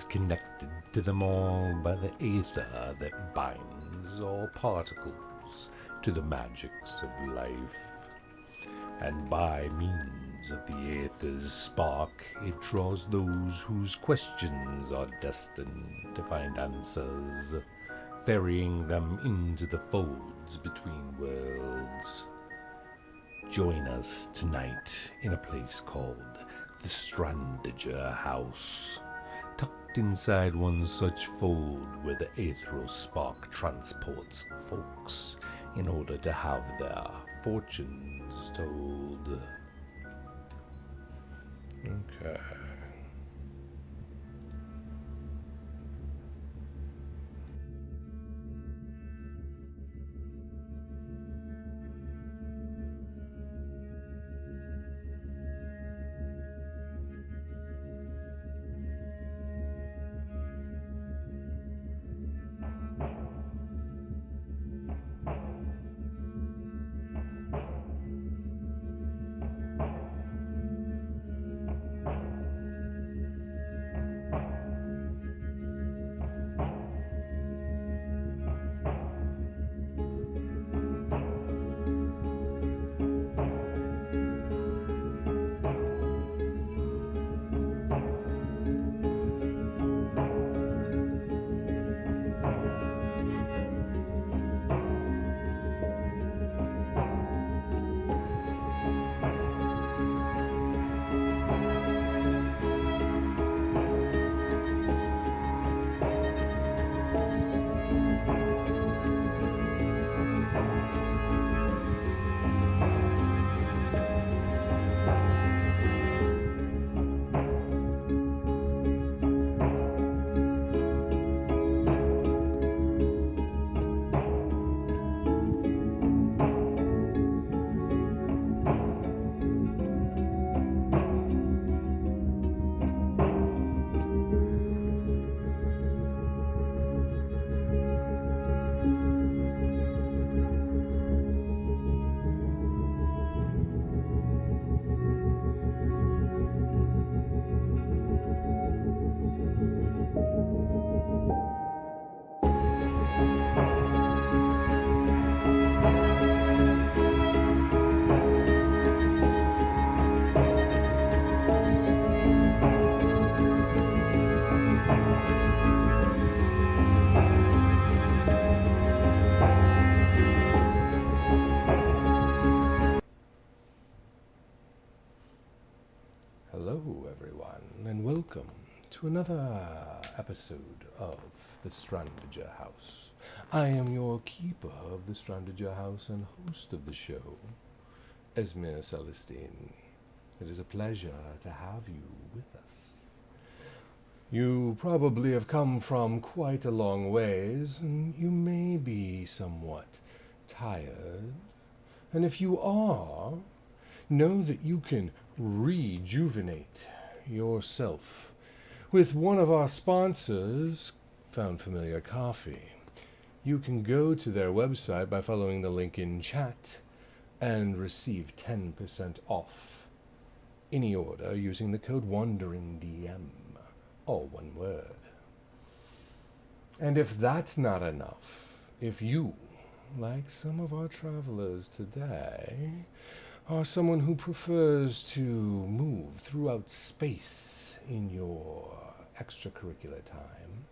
is connected to them all by the aether that binds all particles to the magics of life. And by means of the aether's spark, it draws those whose questions are destined to find answers, ferrying them into the folds between worlds. Join us tonight in a place called the Strandager House, tucked inside one such fold where the aetherial spark transports folks in order to have their fortunes told. Okay. Hello, everyone, and welcome to another episode of the Strandager House. I am your keeper of the Strandager House and host of the show, Esmir Celestine. It is a pleasure to have you with us. You probably have come from quite a long ways, and you may be somewhat tired. And if you are, know that you can rejuvenate yourself with one of our sponsors, Found Familiar Coffee. You can go to their website by following the link in chat and receive 10% off any order using the code WanderingDM, all one word. And if that's not enough, if you, like some of our travelers today, are someone who prefers to move throughout space in your extracurricular time,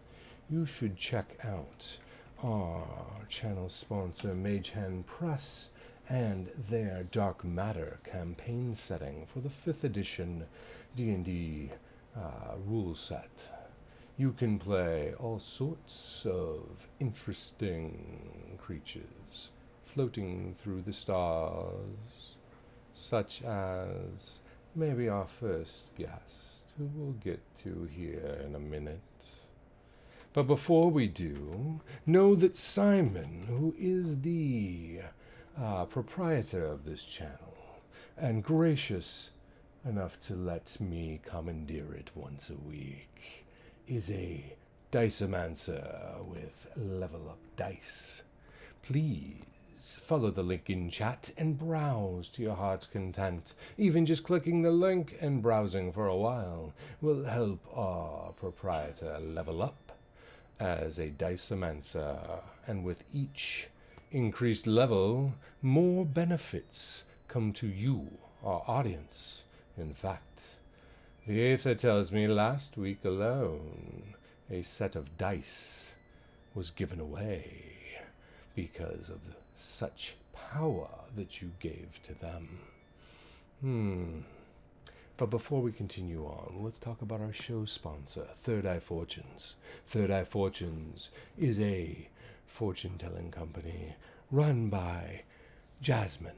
you should check out our channel sponsor, Mage Hand Press, and their Dark Matter campaign setting for the 5th edition D&D rule set. You can play all sorts of interesting creatures floating through the stars, such as maybe our first guest, who we'll get to here in a minute. But before we do, know that Simon, who is the proprietor of this channel, and gracious enough to let me commandeer it once a week, is a dicemancer with level up dice. Please please follow the link in chat and browse to your heart's content. Even just clicking the link and browsing for a while will help our proprietor level up as a dicemancer, and with each increased level, more benefits come to you, our audience. In fact, the Aether tells me last week alone, a set of dice was given away because of such power that you gave to them. But before we continue on, let's talk about our show sponsor, Third Eye Fortunes. Third Eye Fortunes is a fortune-telling company run by Jasmine.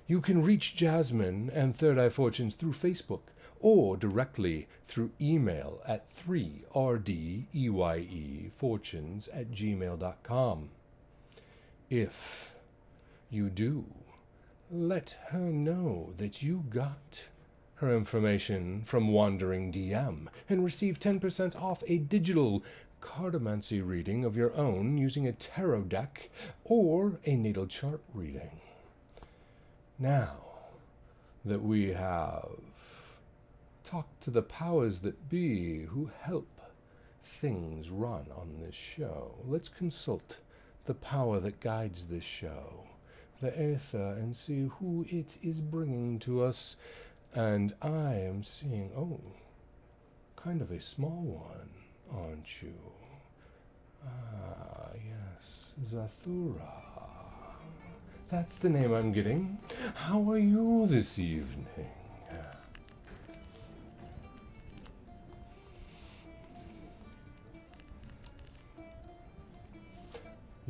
You can reach Jasmine and Third Eye Fortunes through Facebook or directly through email at 3rdeyefortunes@gmail.com. If you do, let her know that you got her information from Wandering DM and receive 10% off a digital cartomancy reading of your own using a tarot deck or a natal chart reading. Now that we have talked to the powers that be who help things run on this show, let's consult the power that guides this show, the Aether, and see who it is bringing to us. And I am seeing, kind of a small one, aren't you? Ah, yes, Zathura. That's the name I'm getting. How are you this evening?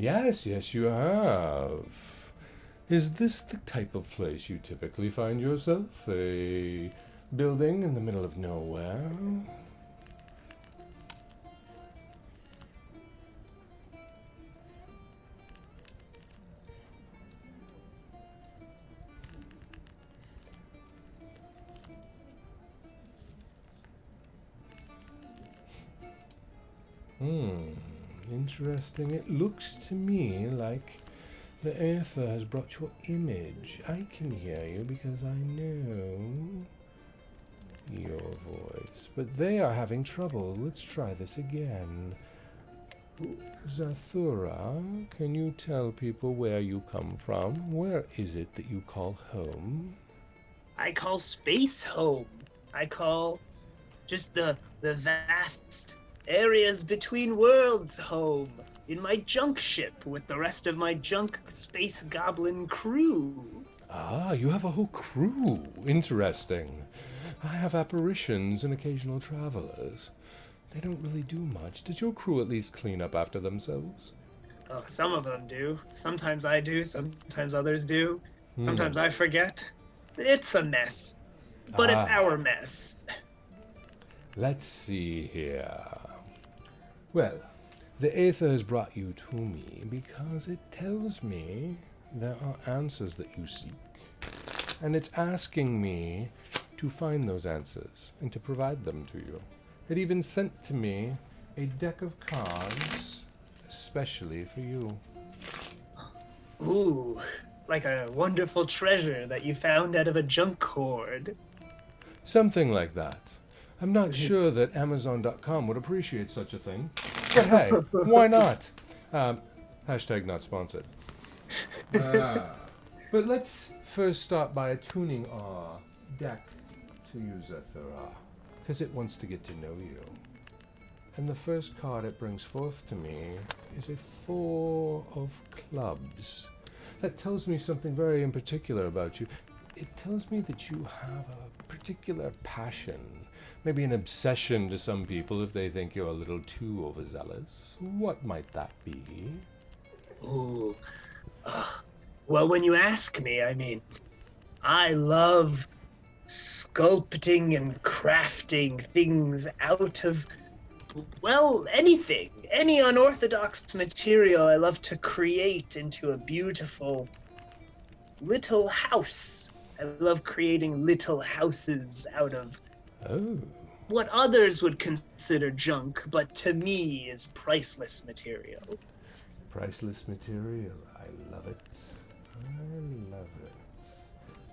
Yes, you have. Is this the type of place you typically find yourself? A building in the middle of nowhere? Interesting. It looks to me like the Aether has brought your image. I can hear you because I know your voice. But they are having trouble. Let's try this again. Zathura, can you tell people where you come from? Where is it that you call home? I call space home. I call just the vast areas between worlds home. In my junk ship with the rest of my junk space goblin crew. Ah, you have a whole crew. Interesting. I have apparitions and occasional travelers. They don't really do much. Does your crew at least clean up after themselves? Oh, some of them do. Sometimes I do. Sometimes others do. Sometimes I forget. It's a mess. But it's our mess. Let's see here. Well, the Aether has brought you to me because it tells me there are answers that you seek. And it's asking me to find those answers and to provide them to you. It even sent to me a deck of cards especially for you. Ooh, like a wonderful treasure that you found out of a junk hoard. Something like that. I'm not sure that Amazon.com would appreciate such a thing. But hey, why not? Hashtag not sponsored. But let's first start by attuning our deck to you, Zathura, because it wants to get to know you. And the first card it brings forth to me is a 4 of clubs. That tells me something very in particular about you. It tells me that you have a particular passion, maybe an obsession to some people if they think you're a little too overzealous. What might that be? Ooh. Well, when you ask me, I mean, I love sculpting and crafting things out of, well, anything. Any unorthodox material I love to create into a beautiful little house. I love creating little houses out of what others would consider junk, but to me is priceless material. Priceless material, I love it. I love it.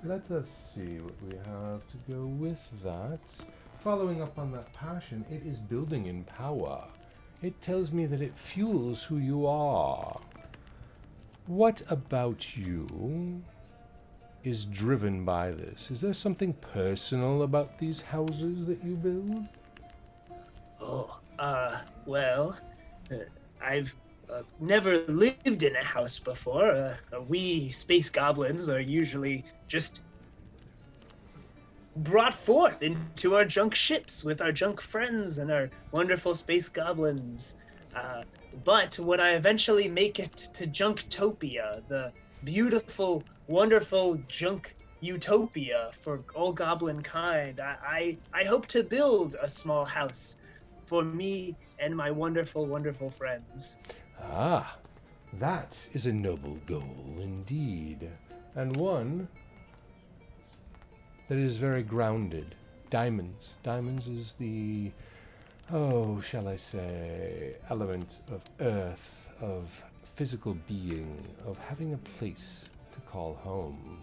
Let us see what we have to go with that. Following up on that passion, it is building in power. It tells me that it fuels who you are. What about you is driven by this? Is there something personal about these houses that you build? Oh, well, I've never lived in a house before. We space goblins are usually just brought forth into our junk ships with our junk friends and our wonderful space goblins. But when I eventually make it to Junktopia, the beautiful, wonderful junk utopia for all goblin kind, I hope to build a small house for me and my wonderful, wonderful friends. Ah, that is a noble goal indeed, and one that is very grounded. Diamonds. Diamonds is the, shall I say, element of earth, of physical being, of having a place to call home.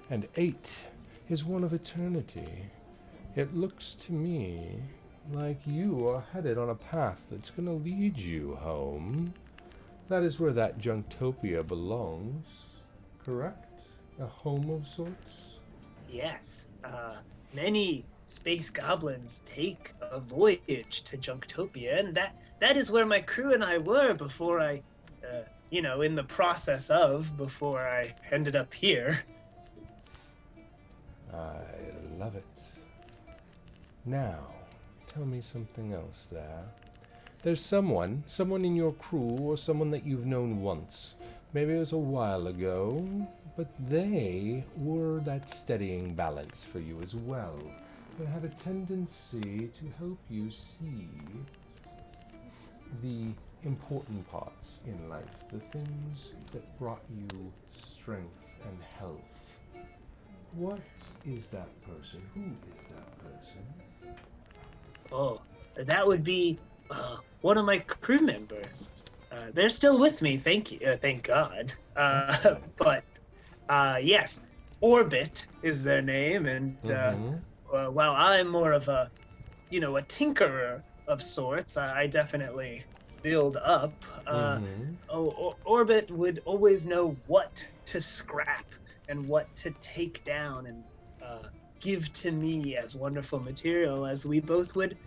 And 8 is one of eternity. It looks to me like you are headed on a path that's going to lead you home. That is where that Junktopia belongs, correct? A home of sorts? Yes, many space goblins take a voyage to Junktopia, and that is where my crew and I were before I, in the process of, before I ended up here. I love it. Now, tell me something else there. There's someone in your crew or someone that you've known once. Maybe it was a while ago, but they were that steadying balance for you as well. They had a tendency to help you see the important parts in life, the things that brought you strength and health. What is that person? Who is that person? Oh, that would be one of my crew members. They're still with me, thank you, thank God. But yes, Orbit is their name, and while I'm more of a tinkerer of sorts, I definitely build up. Orbit would always know what to scrap and what to take down and give to me as wonderful material, as we both would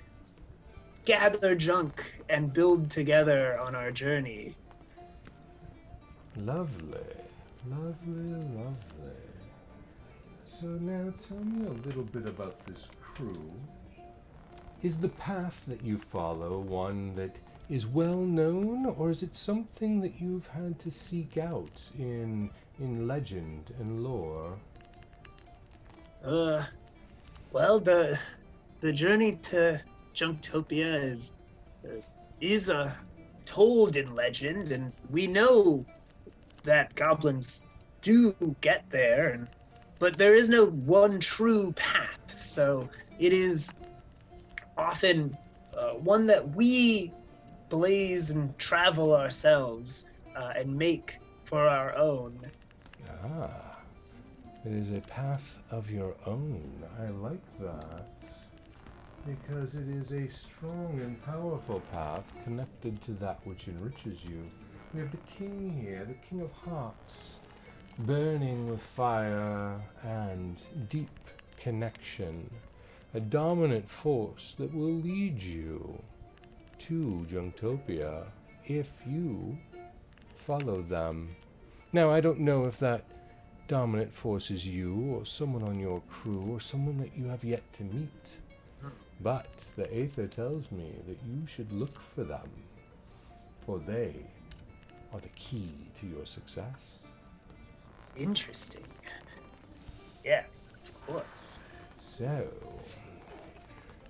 gather junk and build together on our journey. Lovely, lovely, lovely. So now tell me a little bit about this crew. Is the path that you follow one that is well known, or is it something that you've had to seek out in legend and lore? Well, the journey to Junktopia is told in legend, and we know that goblins do get there, but there is no one true path. So it is often one that we blaze and travel ourselves and make for our own. Ah, it is a path of your own. I like that. Because it is a strong and powerful path connected to that which enriches you. We have the king here, the king of hearts, burning with fire and deep connection. A dominant force that will lead you to Junktopia if you follow them. Now, I don't know if that dominant force is you or someone on your crew or someone that you have yet to meet. But the Aether tells me that you should look for them, for they are the key to your success. Interesting. Yes, of course. So,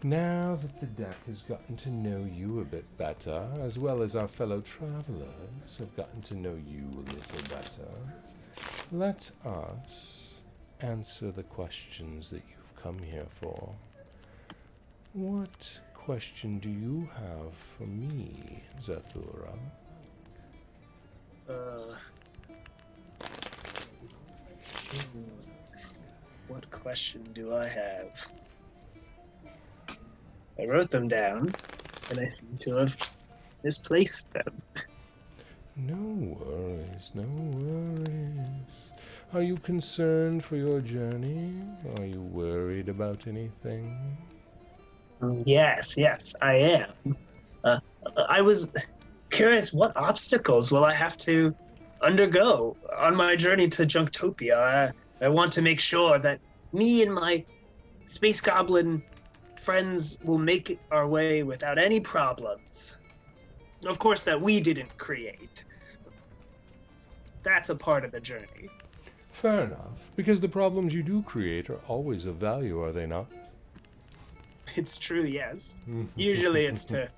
now that the deck has gotten to know you a bit better, as well as our fellow travelers have gotten to know you a little better, let us answer the questions that you've come here for. What question do you have for me, Zathura? What question do I have? I wrote them down, and I seem to have misplaced them. No worries, no worries. Are you concerned for your journey? Are you worried about anything? Yes, I am. Uh, I was curious, what obstacles will I have to undergo on my journey to Junktopia? I want to make sure that me and my space goblin friends will make our way without any problems. Of course, that we didn't create. That's a part of the journey. Fair enough, because the problems you do create are always of value, are they not? It's true, yes. Usually it's to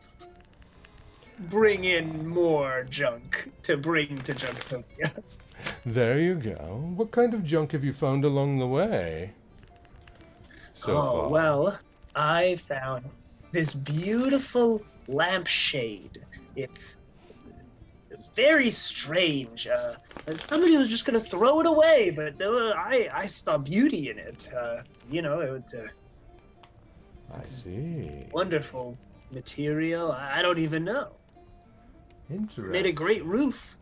bring in more junk to bring to Junktopia. There you go. What kind of junk have you found along the way? So far. Well, I found this beautiful lampshade. It's very strange. Somebody was just gonna throw it away, but I saw beauty in it. I see. Wonderful material. I don't even know. Interesting. Made a great roof.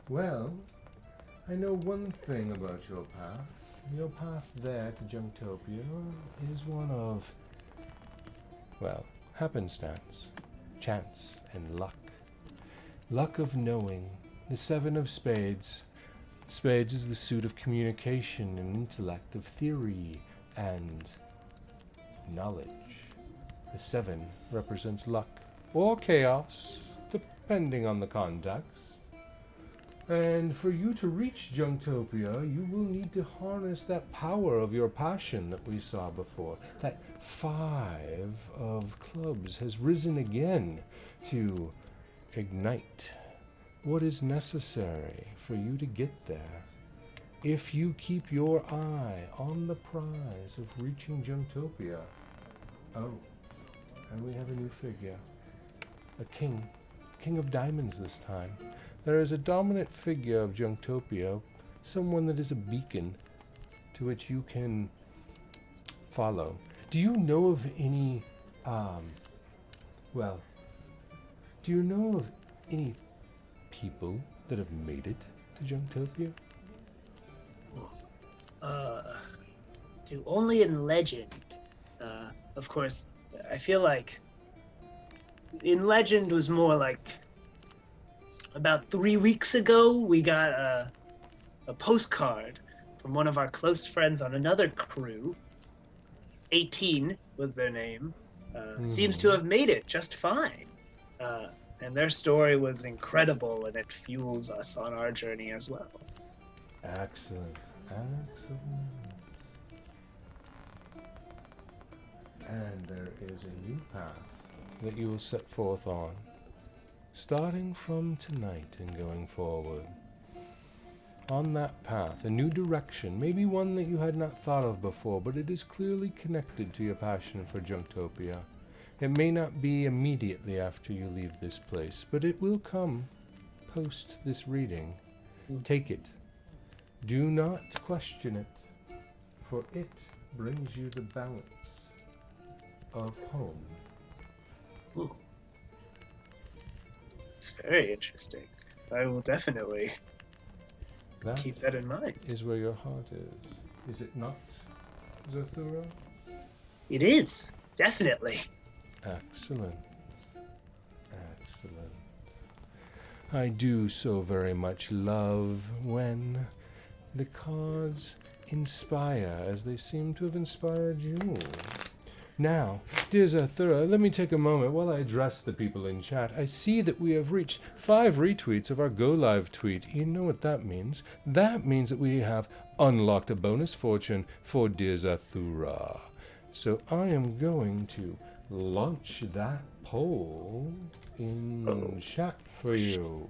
Well, I know one thing about your path. Your path there to Junktopia is one of, well, happenstance, chance, and luck. Luck of knowing. The Seven of Spades. Spades is the suit of communication and intellect, of theory and knowledge. The Seven represents luck or chaos, depending on the context. And for you to reach Junktopia, you will need to harness that power of your passion that we saw before. That 5 of clubs has risen again to ignite what is necessary for you to get there. If you keep your eye on the prize of reaching Junktopia. Oh, and we have a new figure. A king. King of diamonds this time. There is a dominant figure of Junktopia, someone that is a beacon to which you can follow. Do you know of any, do you know of any people that have made it to Junktopia? Only in legend. Of course, I feel like in legend was more like about 3 weeks ago, we got a postcard from one of our close friends on another crew. 18 was their name. Seems to have made it just fine. And their story was incredible, and it fuels us on our journey as well. Excellent. And there is a new path that you will set forth on, starting from tonight and going forward. On that path, a new direction, maybe one that you had not thought of before, but it is clearly connected to your passion for Junktopia. It may not be immediately after you leave this place, but it will come post this reading. Take it. Do not question it, for it brings you the balance of home. Ooh. It's very interesting. I will definitely keep that in mind. Is where your heart is. Is it not, Zathura? It is, definitely. Excellent. I do so very much love when the cards inspire as they seem to have inspired you. Now, dear Zathura, let me take a moment while I address the people in chat. I see that we have reached 5 retweets of our Go Live tweet. You know what that means? That means that we have unlocked a bonus fortune for dear Zathura. So I am going to launch that poll in chat for you.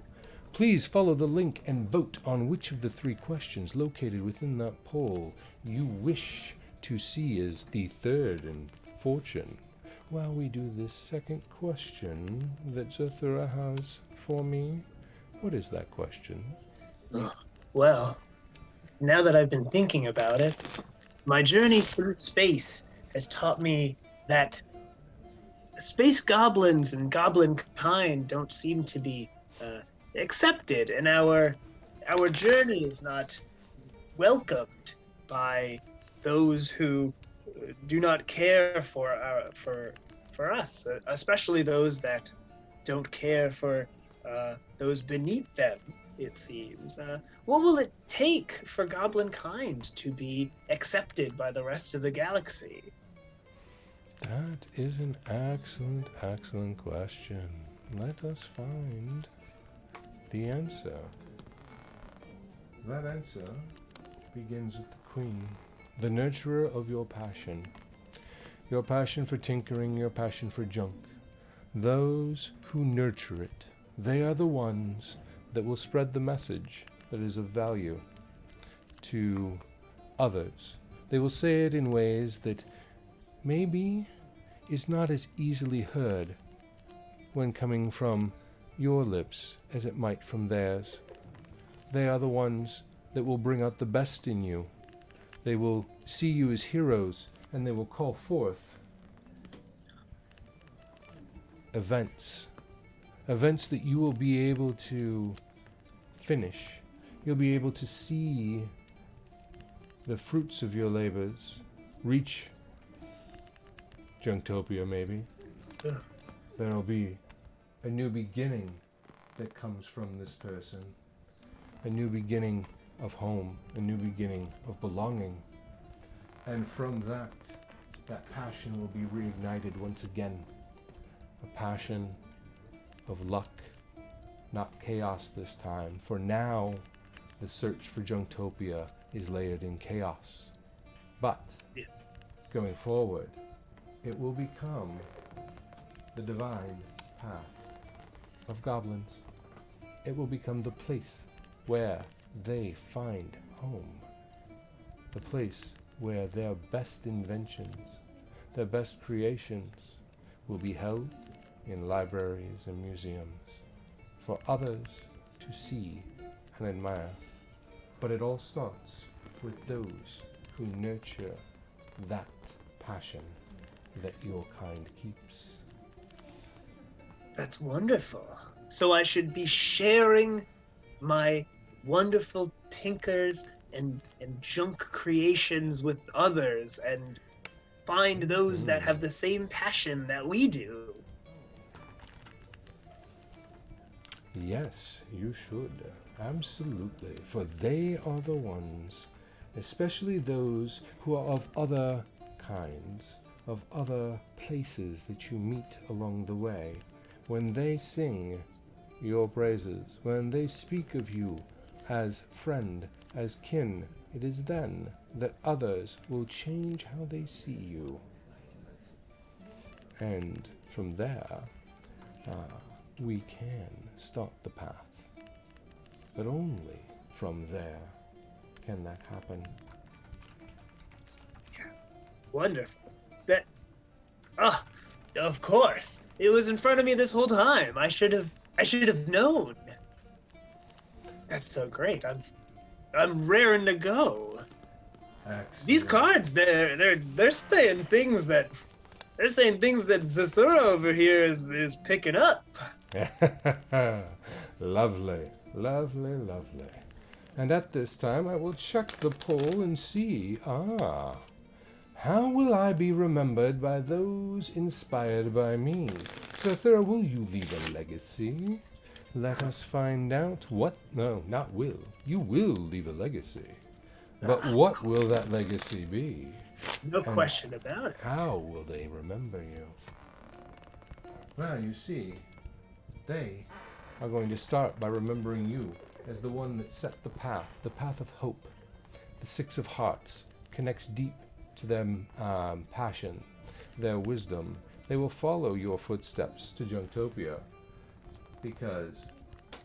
Please follow the link and vote on which of the 3 questions located within that poll you wish to see as the third and fortune. While we do this second question that Zathura has for me, what is that question? Well, now that I've been thinking about it, my journey through space has taught me that space goblins and goblin kind don't seem to be uh, accepted, and our journey is not welcomed by those who do not care for us, especially those that don't care for those beneath them. It seems. What will it take for goblin kind to be accepted by the rest of the galaxy? That is an excellent, excellent question. Let us find the answer. That answer begins with the Queen, the nurturer of your passion for tinkering, your passion for junk. Those who nurture it, they are the ones that will spread the message that is of value to others. They will say it in ways that maybe is not as easily heard when coming from your lips as it might from theirs. They are the ones that will bring out the best in you. They will see you as heroes, and they will call forth events that you will be able to finish. You'll be able to see the fruits of your labors reach Junktopia, maybe. There'll be a new beginning that comes from this person. A new beginning of home, a new beginning of belonging. And from that passion will be reignited once again. A passion of luck, not chaos this time. For now, the search for Junktopia is layered in chaos. But, going forward, it will become the divine path of goblins. It will become the place where they find home. The place where their best inventions, their best creations will be held in libraries and museums for others to see and admire. But it all starts with those who nurture that passion that your kind keeps. That's wonderful. So I should be sharing my wonderful tinkers and junk creations with others and find those that have the same passion that we do. Yes, you should. Absolutely. For they are the ones, especially those who are of other kinds, of other places that you meet along the way. When they sing your praises, when they speak of you as friend, as kin, it is then that others will change how they see you. And from there, we can start the path. But only from there can that happen. Wonderful. Of course. It was in front of me this whole time. I should have known. That's so great. I'm raring to go. Excellent. These cards, they're saying things that Zathura over here is picking up. Lovely, lovely, lovely. And at this time I will check the poll and see, how will I be remembered by those inspired by me? Zathura, will you leave a legacy? Let us find out what... No, not will. You will leave a legacy. But what will that legacy be? No question about it. How will they remember you? Well, you see, they are going to start by remembering you as the one that set the path of hope. The Six of Hearts connects deep to their passion, their wisdom. They will follow your footsteps to Junktopia because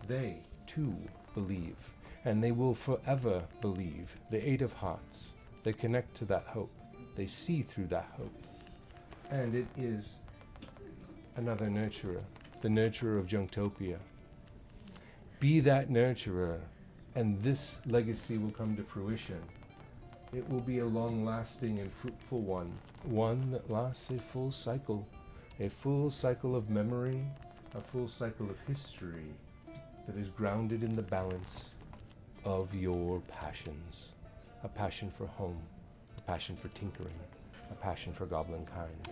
they too believe, and they will forever believe. The Eight of Hearts, they connect to that hope. They see through that hope. And it is another nurturer, the nurturer of Junktopia. Be that nurturer and this legacy will come to fruition. It will be a long-lasting and fruitful one that lasts a full cycle of memory, a full cycle of history that is grounded in the balance of your passions. A passion for home, a passion for tinkering, a passion for goblin kind.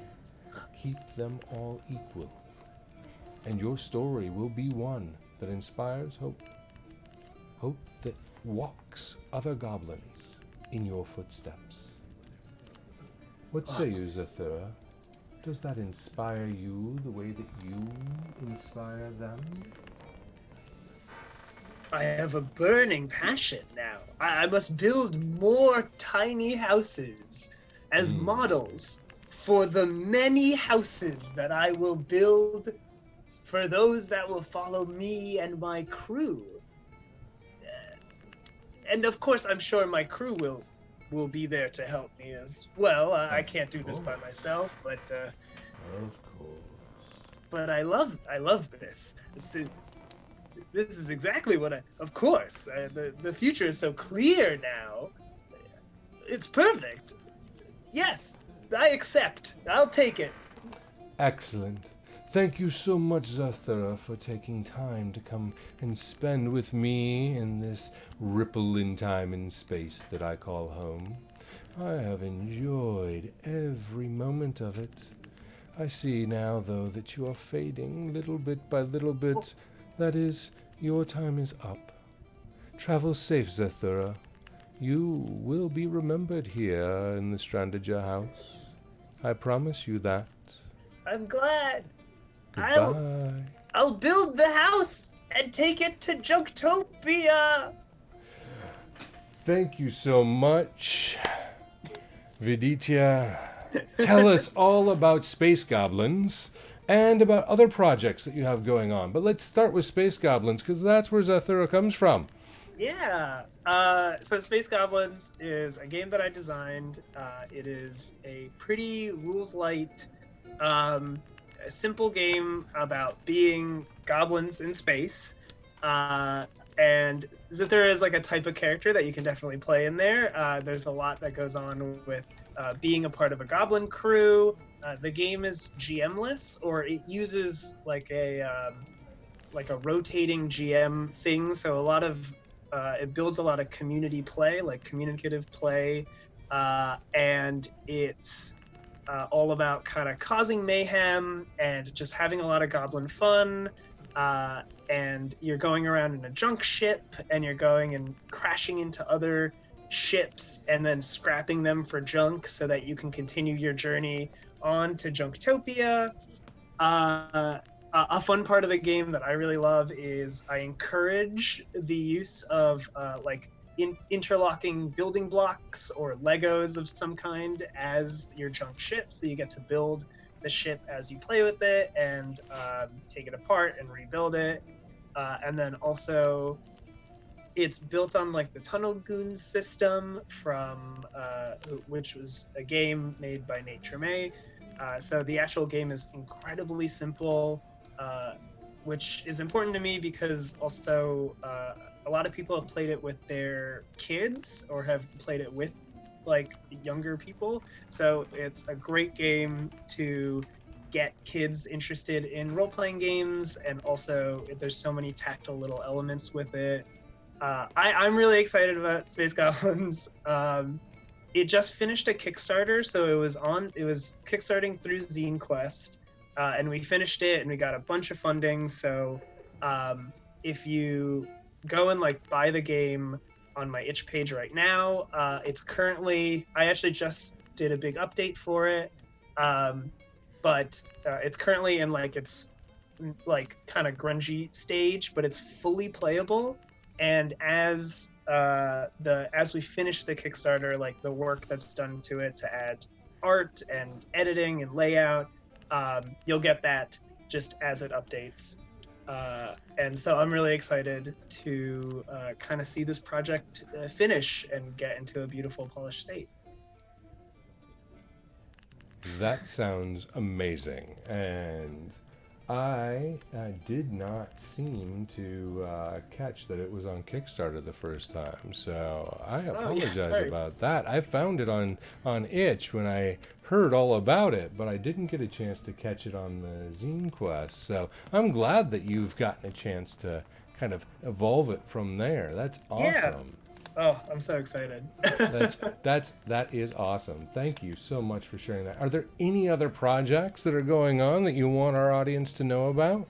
Keep them all equal, and your story will be one that inspires hope. Hope that walks other goblins in your footsteps. What say you, Zathura? Does that inspire you the way that you inspire them? I have a burning passion now. I must build more tiny houses as models for the many houses that I will build for those that will follow me and my crew. And of course, I'm sure my crew will be there to help me as well. I can't do this by myself, but Of course. but I love this. This is exactly what of course, the future is so clear now. It's perfect. Yes, I accept. I'll take it. Excellent. Thank you so much, Zathura, for taking time to come and spend with me in this ripple in time and space that I call home. I have enjoyed every moment of it. I see now, though, that you are fading little bit by little bit. That is, your time is up. Travel safe, Zathura. You will be remembered here in the Strandager house. I promise you that. I'm glad. Goodbye. I'll build the house and take it to Junktopia. Thank you so much, Viditya. Tell us all about space goblins and about other projects that you have going on. But let's start with space goblins, because that's where Zathura comes from. Yeah. So Space Goblins is a game that I designed. It is a pretty rules light, a simple game about being goblins in space. And Zathura is like a type of character that you can definitely play in there. There's a lot that goes on with being a part of a goblin crew. The game is GM-less, or it uses like a rotating GM thing. So a lot of it builds a lot of community play, like communicative play, and it's all about kind of causing mayhem and just having a lot of goblin fun. And you're going around in a junk ship, and you're going and crashing into other ships and then scrapping them for junk so that you can continue your journey on to Junktopia. A fun part of the game that I really love is I encourage the use of interlocking building blocks or Legos of some kind as your junk ship, so you get to build the ship as you play with it and take it apart and rebuild it. And then also, it's built on like the Tunnel Goons system from which was a game made by Nate Tremay. So the actual game is incredibly simple, which is important to me because also a lot of people have played it with their kids or have played it with like younger people. So it's a great game to get kids interested in role-playing games, and also there's so many tactile little elements with it. I'm really excited about Space Goblins. It just finished a Kickstarter, so it was kickstarting through Zine Quest, and we finished it and we got a bunch of funding. So if you go and like buy the game on my itch page right now, it's currently, I actually just did a big update for it, but it's currently in like its like kind of grungy stage, but it's fully playable. And as we finish the Kickstarter, like the work that's done to it to add art and editing and layout, you'll get that just as it updates. And so I'm really excited to kind of see this project finish and get into a beautiful, polished state. That sounds amazing, and I did not seem to catch that it was on Kickstarter the first time, so I Oh yeah, apologize sorry. about that. I found it on Itch when I heard all about it, but I didn't get a chance to catch it on the Zine Quest. So I'm glad that you've gotten a chance to kind of evolve it from there. That's Yeah. awesome. Oh, I'm so excited. That is awesome. Thank you so much for sharing that. Are there any other projects that are going on that you want our audience to know about?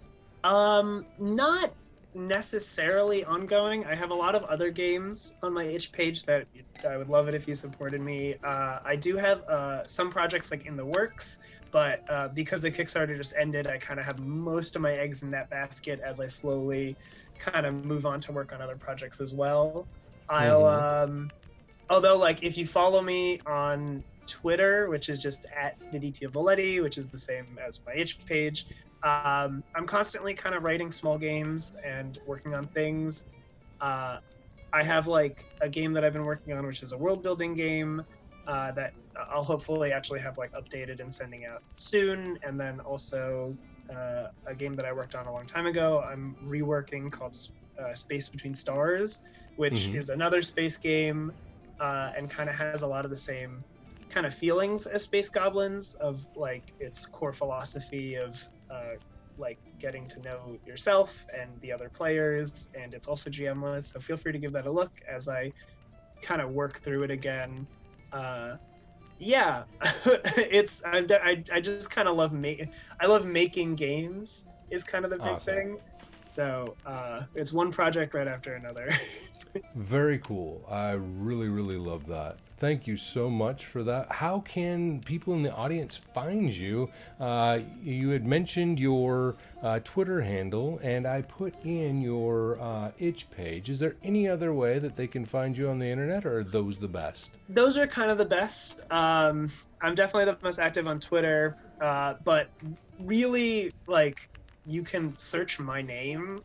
Not necessarily ongoing. I have a lot of other games on my itch page that I would love it if you supported me. I do have some projects like in the works, but because the Kickstarter just ended, I kind of have most of my eggs in that basket as I slowly kind of move on to work on other projects as well. I'll Mm-hmm. although like if you follow me on Twitter, which is just at Viditya Voletti, which is the same as my itch page, I'm constantly kind of writing small games and working on things. uh, I have like a game that I've been working on, which is a world building game that I'll hopefully actually have like updated and sending out soon. And then also a game that I worked on a long time ago, I'm reworking called Space Between Stars, which Mm-hmm. is another space game and kind of has a lot of the same kind of feelings as Space Goblins, of like its core philosophy of like getting to know yourself and the other players, and it's also GMless. So feel free to give that a look as I kind of work through it again. Uh, yeah, I just kind of love I love making games is kind of the big Awesome. thing. So it's one project right after another. Very cool. I really, really love that. Thank you so much for that. How can people in the audience find you? You had mentioned your Twitter handle, and I put in your itch page. Is there any other way that they can find you on the internet, or are those the best? Those are kind of the best. I'm definitely the most active on Twitter, but really, like, you can search my name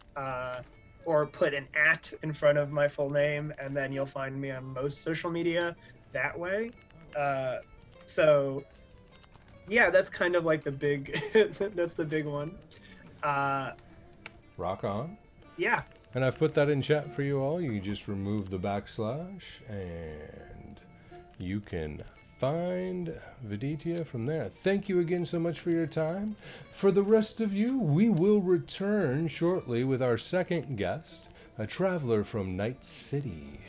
or put an at in front of my full name, and then you'll find me on most social media that way. Uh, so yeah, that's kind of like the big, that's the big one. Uh, Rock on. yeah, And I've put that in chat for you all. You can just remove the backslash and you can find Viditya from there. Thank you again so much for your time. For the rest of you, we will return shortly with our second guest, a traveler from Night City,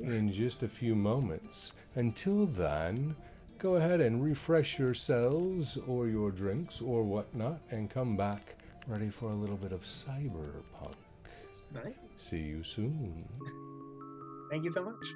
in just a few moments. Until then, go ahead and refresh yourselves or your drinks or whatnot and come back ready for a little bit of cyberpunk. nice. See you soon. Thank you so much.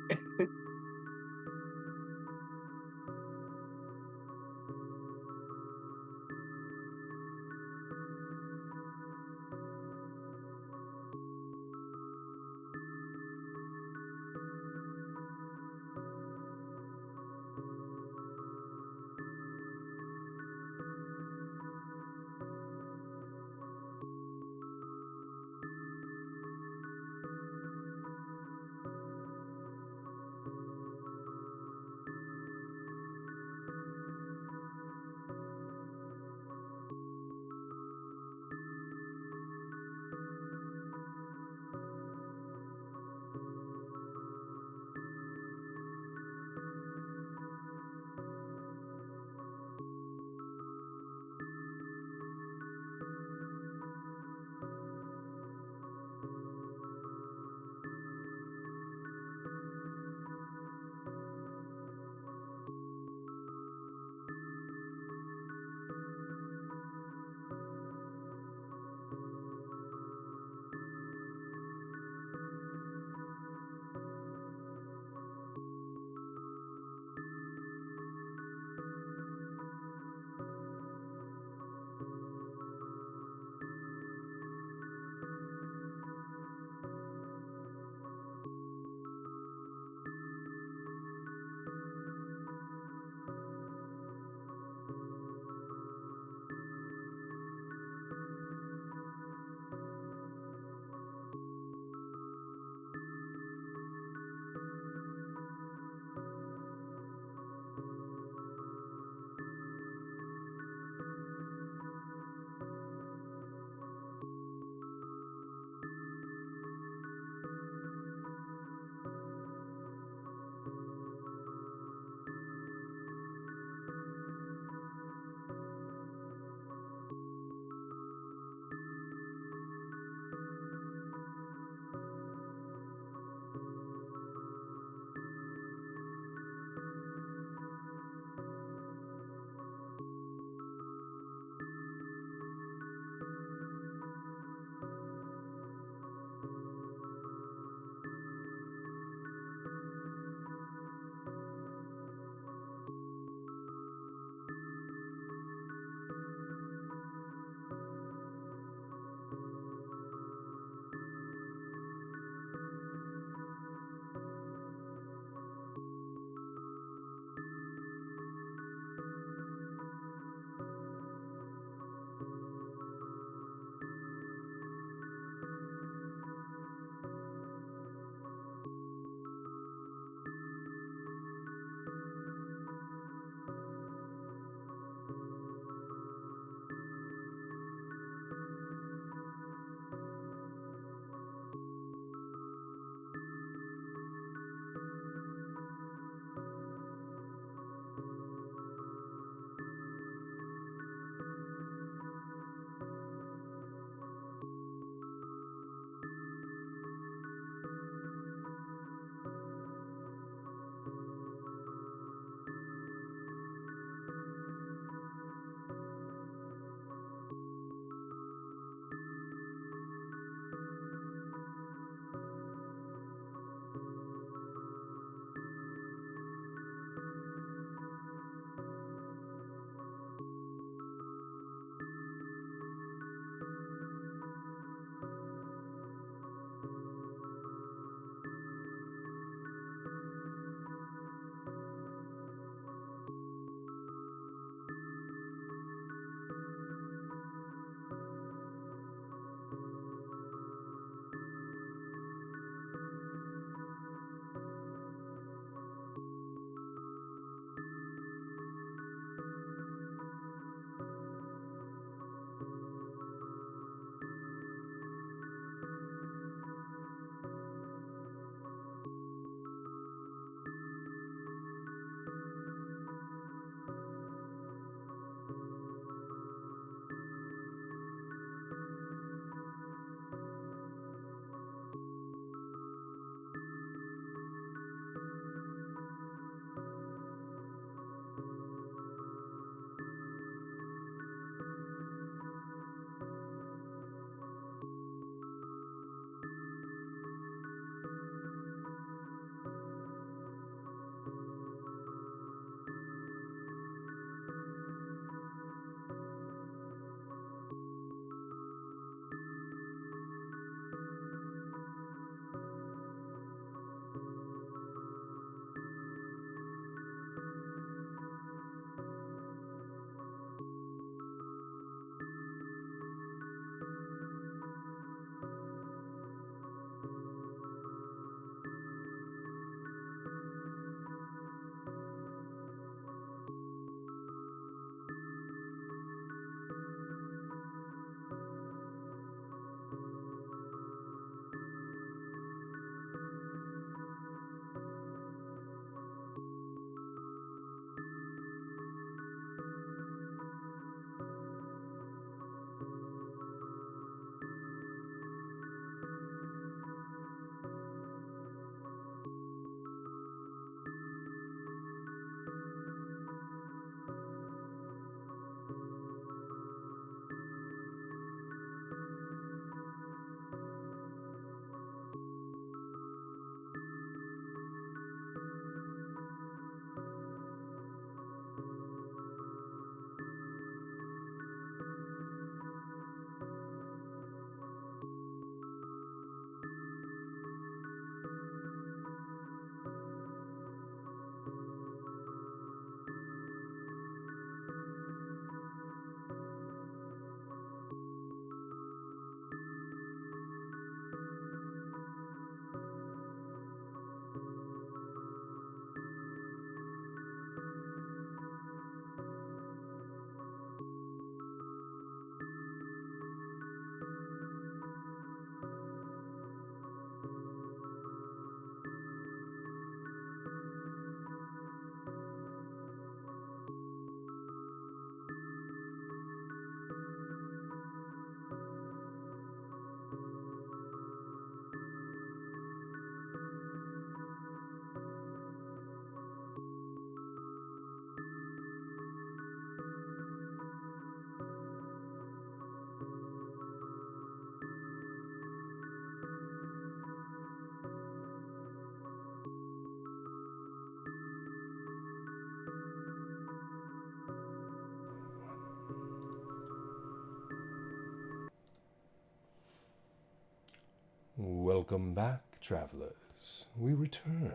Welcome back, travelers. We return.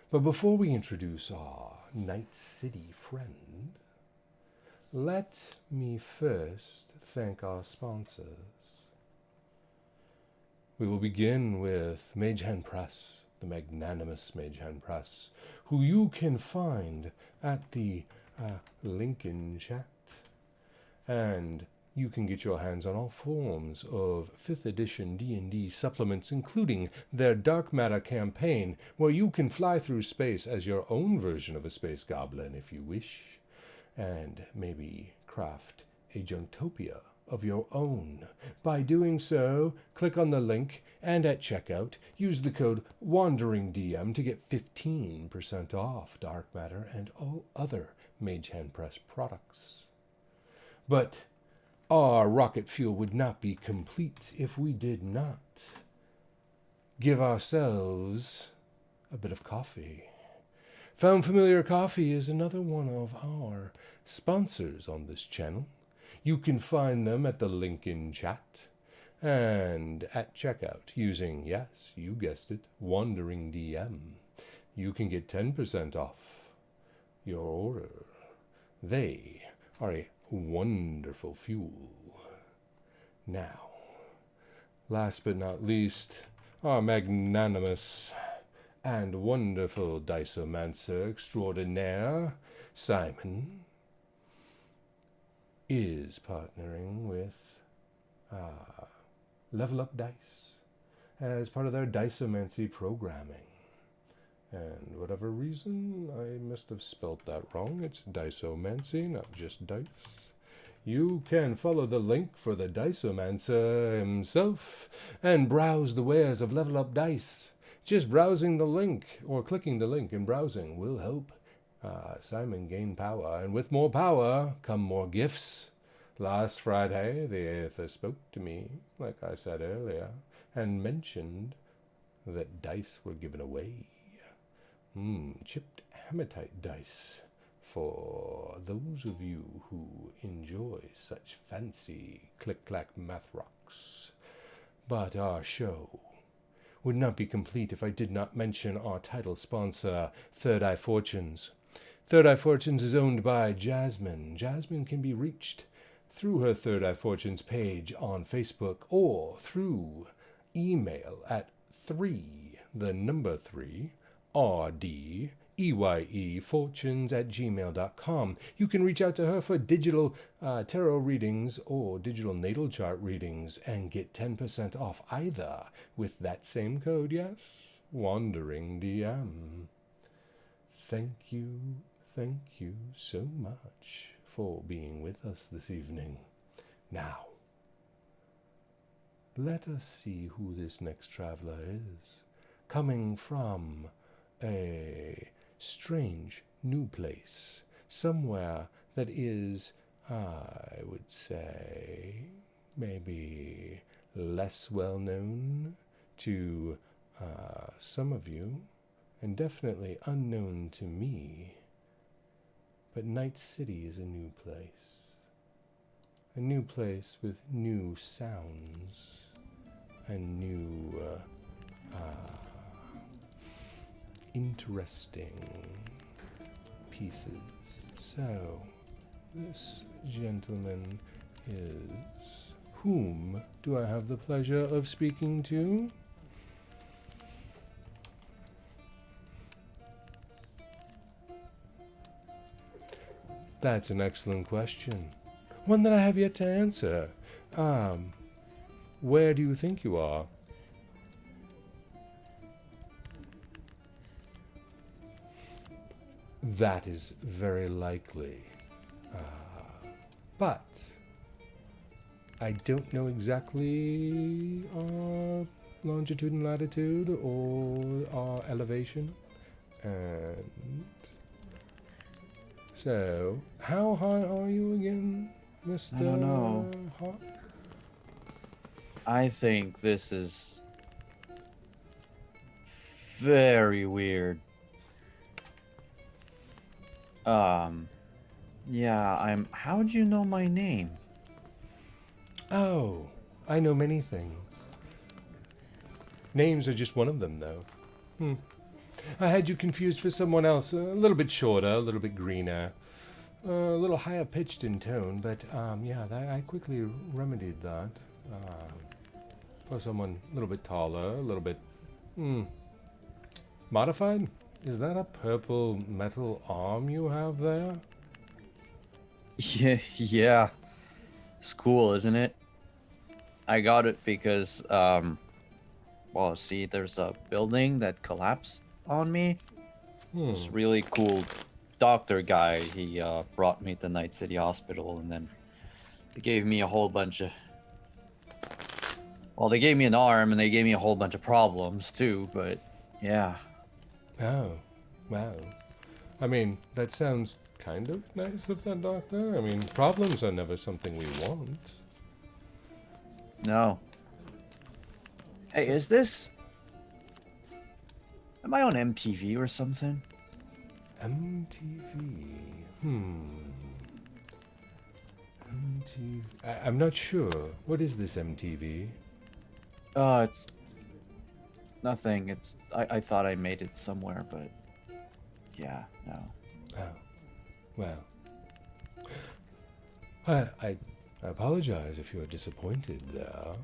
But before we introduce our Night City friend, let me first thank our sponsors. We will begin with Mage Hand Press, the magnanimous Mage Hand Press, who you can find at the link in chat. And you can get your hands on all forms of 5th edition D&D supplements, including their Dark Matter campaign, where you can fly through space as your own version of a space goblin if you wish, and maybe craft a Junkopia of your own. By doing so, click on the link, and at checkout, use the code WanderingDM to get 15% off Dark Matter and all other Mage Hand Press products. But our rocket fuel would not be complete if we did not give ourselves a bit of coffee. Found Familiar Coffee is another one of our sponsors on this channel. You can find them at the link in chat and at checkout using, yes, you guessed it, Wandering DM. You can get 10% off your order. They are a wonderful fuel. Now, last but not least, our magnanimous and wonderful diceomancer extraordinaire, Simon, is partnering with Level Up Dice as part of their diceomancy programming. And whatever reason, I must have spelt that wrong. It's diceomancy, not just dice. You can follow the link for the diceomancer himself and browse the wares of Level Up Dice. Just browsing the link or clicking the link and browsing will help Simon gain power. And with more power come more gifts. Last Friday, the Aether spoke to me, like I said earlier, and mentioned that dice were given away. Chipped hematite dice for those of you who enjoy such fancy click-clack math rocks. But our show would not be complete if I did not mention our title sponsor, Third Eye Fortunes. Third Eye Fortunes is owned by Jasmine. Jasmine can be reached through her Third Eye Fortunes page on Facebook or through email at 3 RDEYEfortunes@gmail.com. You can reach out to her for digital tarot readings or digital natal chart readings and get 10% off either with that same code, yes, Wandering DM. Thank you so much for being with us this evening. Now, let us see who this next traveler is, coming from a strange new place, somewhere that is, I would say, maybe less well known to some of you, and definitely unknown to me. But Night City is a new place with new sounds and new interesting pieces. So, this gentleman is... Whom do I have the pleasure of speaking to? That's an excellent question. One that I have yet to answer. Where do you think you are? That is very likely. But I don't know exactly our longitude and latitude or our elevation. And so, how high are you again, Mr. I don't know. Hawk? I think this is very weird. Yeah, how'd you know my name? Oh, I know many things. Names are just one of them, though. I had you confused for someone else, a little bit shorter, a little bit greener, a little higher pitched in tone, but yeah, I quickly remedied that. For someone a little bit taller, a little bit modified. Is that a purple metal arm you have there? Yeah. It's cool, isn't it? I got it because, well, see, there's a building that collapsed on me. This really cool doctor guy, he brought me to Night City Hospital, and then they gave me a whole bunch of... Well, they gave me an arm, and they gave me a whole bunch of problems, too, but, yeah. Oh, wow. I mean, that sounds kind of nice of that doctor. I mean, problems are never something we want. No. Hey, is this... Am I on MTV or something? MTV. MTV. I'm not sure. What is this MTV? It's... Nothing. It's... I thought I made it somewhere, but... Yeah, no. Oh, well. I apologize if you are disappointed there,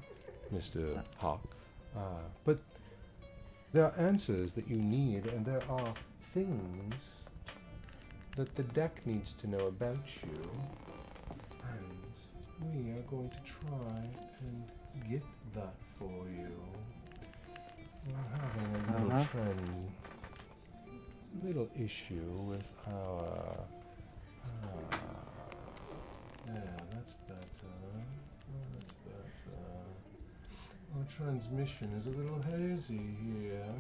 Mr. Hawk. But there are answers that you need, and there are things that the deck needs to know about you. And we are going to try and get that for you. We're having a little issue with our... yeah, that's better. That's better. Our transmission is a little hazy here.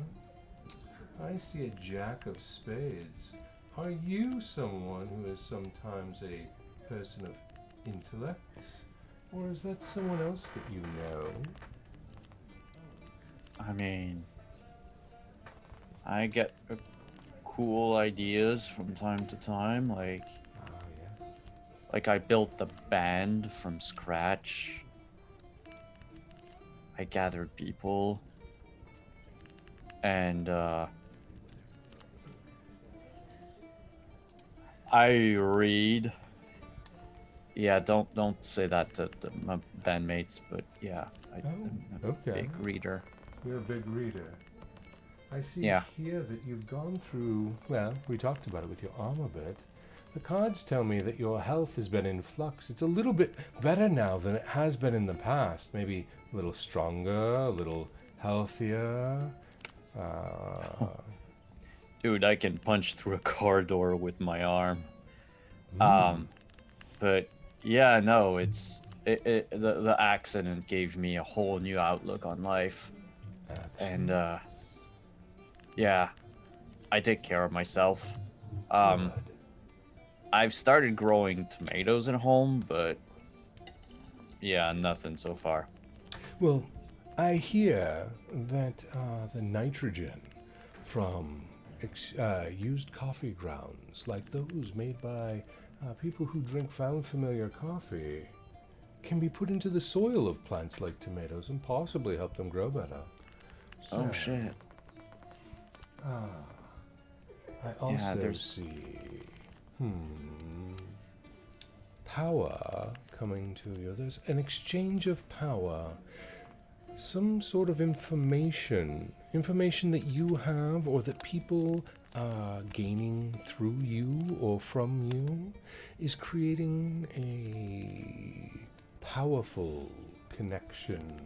I see a jack of spades. Are you someone who is sometimes a person of intellect? Or is that someone else that you know? I mean... I get cool ideas from time to time, like... Yeah. Like, I built the band from scratch. I gathered people. And, I read. Yeah, don't say that to my bandmates, but yeah, I'm a big reader. You're a big reader. I see Yeah. here that you've gone through, well, we talked about it with your arm a bit. The cards tell me that your health has been in flux. It's a little bit better now than it has been in the past. Maybe a little stronger, a little healthier. Dude, I can punch through a car door with my arm. But yeah, no, the accident gave me a whole new outlook on life. And yeah, I take care of myself. Good. I've started growing tomatoes at home, but yeah, nothing so far. Well, I hear that the nitrogen from used coffee grounds, like those made by people who drink found familiar coffee, can be put into the soil of plants like tomatoes and possibly help them grow better. Oh, shit. I also there's- see power coming to you. There's an exchange of power. Some sort of information that you have or that people are gaining through you or from you is creating a powerful connection.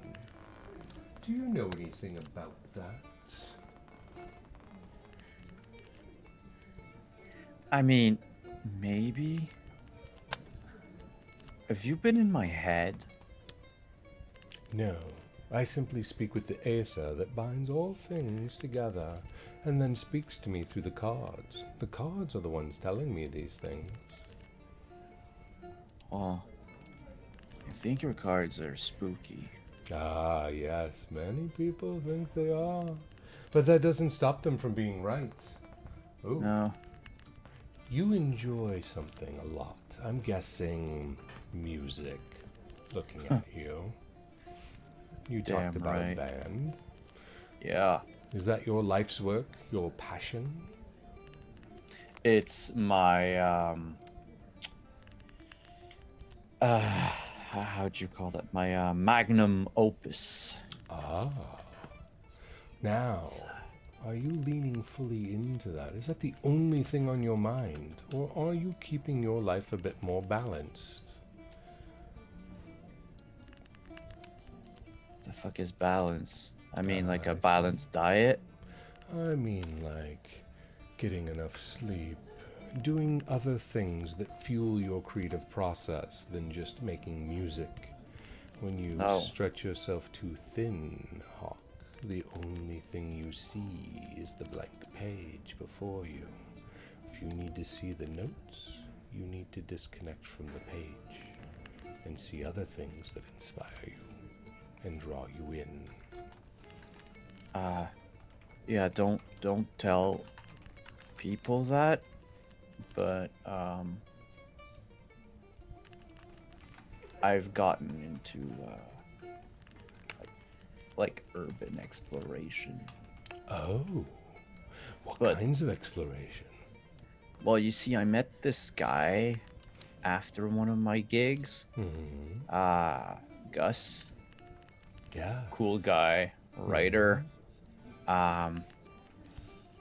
Do you know anything about that? I mean, maybe. Have you been in my head? No. I simply speak with the aether that binds all things together and then speaks to me through the cards. The cards are the ones telling me these things. Oh, I think your cards are spooky. Ah, yes, many people think they are. But that doesn't stop them from being right. Oh, No. you enjoy something a lot. I'm guessing music, looking at you. You talked Damn about right. a band. Yeah. Is that your life's work, your passion? It's my how'd you call that? My magnum opus. Ah. Now, are you leaning fully into that? Is that the only thing on your mind? Or are you keeping your life a bit more balanced? The fuck is balance? I mean, like I a see. balanced diet? I mean, like getting enough sleep, doing other things that fuel your creative process than just making music. When you Oh. stretch yourself too thin, Hawk, the only thing you see is the blank page before you. If you need to see the notes, you need to disconnect from the page and see other things that inspire you and draw you in. Yeah, don't tell people that, but I've gotten into like urban exploration. Oh, what But- kinds of exploration? Well, you see, I met this guy after one of my gigs. Gus, Yeah. cool guy, writer.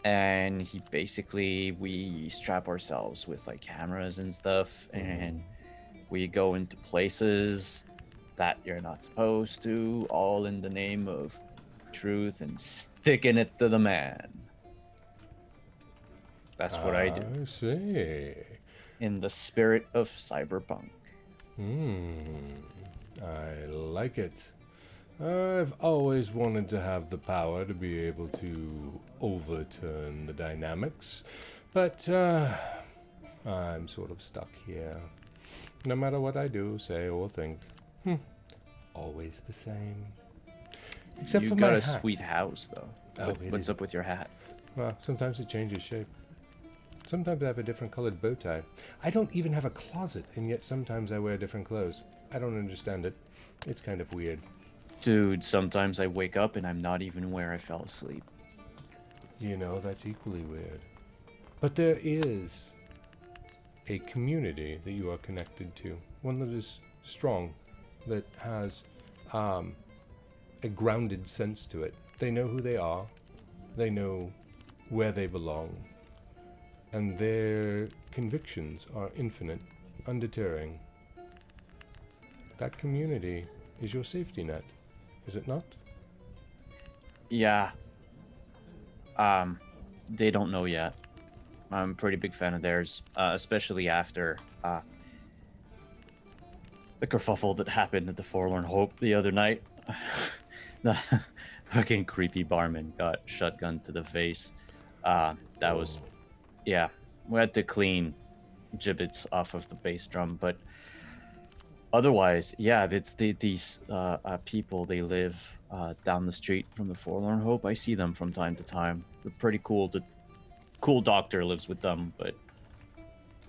And he basically, we strap ourselves with like cameras and stuff, and we go into places that you're not supposed to, all in the name of truth and sticking it to the man. That's what I do, I see. in the spirit of cyberpunk. I like it. I've always wanted to have the power to be able to overturn the dynamics, but I'm sort of stuck here. No matter what I do, say, or think, always the same. Except You for got my a hat. sweet house, though. Oh, it What's is- up with your hat? Well, sometimes it changes shape. Sometimes I have a different colored bow tie. I don't even have a closet, and yet sometimes I wear different clothes. I don't understand it. It's kind of weird. Dude, sometimes I wake up and I'm not even where I fell asleep. You know, that's equally weird. But there is a community that you are connected to. One that is strong, that has a grounded sense to it. They know who they are. They know where they belong. And their convictions are infinite, undeterring. That community is your safety net, is it not? Yeah. They don't know yet. I'm a pretty big fan of theirs, especially after the kerfuffle that happened at the Forlorn Hope the other night. The fucking creepy barman got shotgunned to the face. That was, yeah. We had to clean gibbets off of the bass drum, but otherwise, yeah, it's these people. They live down the street from the Forlorn Hope. I see them from time to time. They're pretty cool. The cool doctor lives with them, but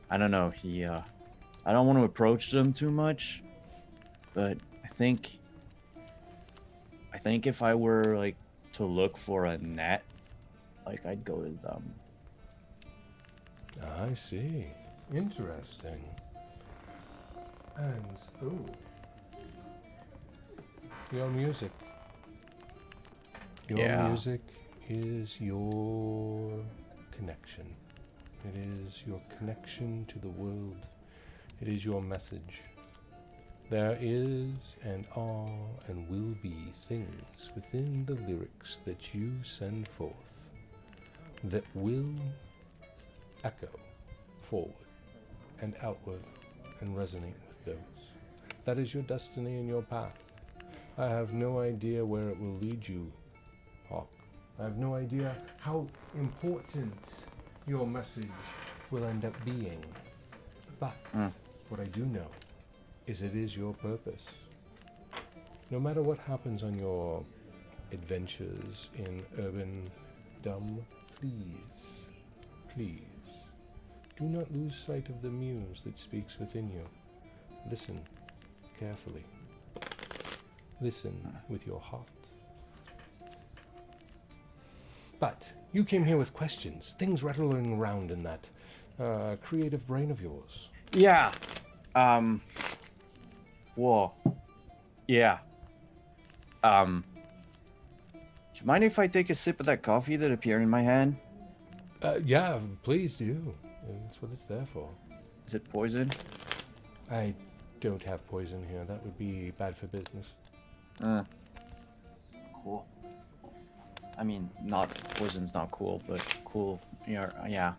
I don't know. He, I don't want to approach them too much, but I think if I were like to look for a net, like I'd go to them. I see. Interesting. And, your music. Your Yeah. music is your connection. It is your connection to the world. It is your message. There is and are and will be things within the lyrics that you send forth that will echo forward and outward and resonate with those. That is your destiny and your path. I have no idea where it will lead you, Hawk. I have no idea how important your message will end up being. But what I do know is it is your purpose. No matter what happens on your adventures in urban-dom, please, do not lose sight of the muse that speaks within you. Listen carefully. Listen with your heart. But you came here with questions, things rattling around in that creative brain of yours. Yeah. Whoa. Yeah. Do you mind if I take a sip of that coffee that appeared in my hand? Yeah, please do. That's what it's there for. Is it poison? I don't have poison here. That would be bad for business. Cool. I mean, not poison's not cool, but cool. Yeah.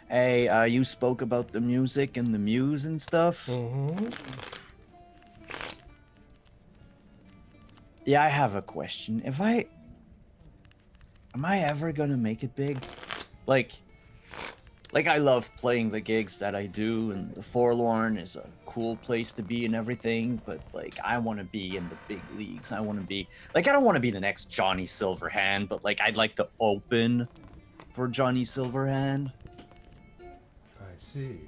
Hey, you spoke about the music and the muse and stuff. Mm-hmm. Yeah, I have a question. Am I ever gonna make it big? Like I love playing the gigs that I do, and the Forlorn is a cool place to be and everything, but like I want to be in the big leagues. I want to be like, I don't want to be the next Johnny Silverhand, but like I'd like to open for Johnny Silverhand. I see.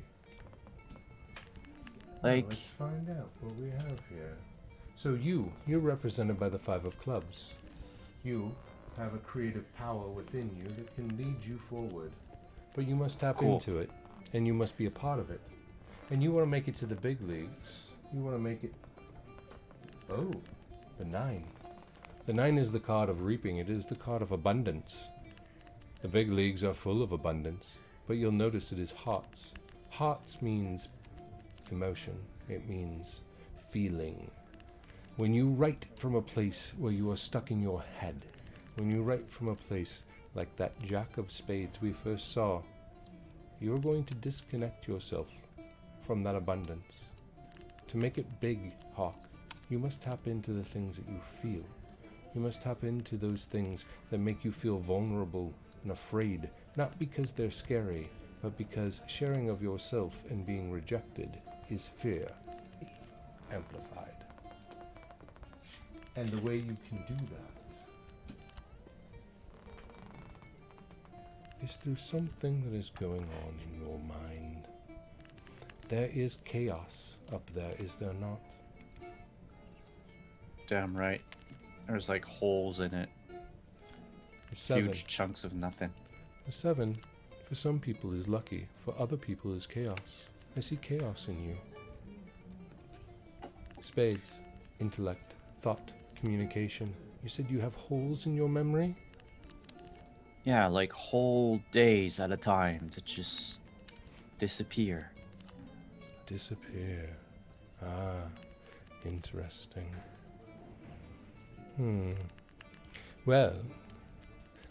Like, let's find out what we have here. So you're represented by the Five of Clubs. You have a creative power within you that can lead you forward. But you must tap into it, and you must be a part of it. And you want to make it to the big leagues. You want to make it... Oh, the 9. The 9 is the card of reaping. It is the card of abundance. The big leagues are full of abundance, but you'll notice it is hearts. Hearts means emotion. It means feeling. When you write from a place where you are stuck in your head, when you write from a place like that Jack of Spades we first saw, you're going to disconnect yourself from that abundance. To make it big, Hawk, you must tap into the things that you feel. You must tap into those things that make you feel vulnerable and afraid, not because they're scary, but because sharing of yourself and being rejected is fear amplified. And the way you can do that is through something that is going on in your mind. There is chaos up there, is there not? damn right. There's like holes in it. Huge chunks of nothing. The 7, for some people, is lucky. For other people, is chaos. I see chaos in you. Spades, intellect, thought, communication. You said you have holes in your memory? Yeah, like whole days at a time that just disappear. Disappear. Ah, interesting. Well,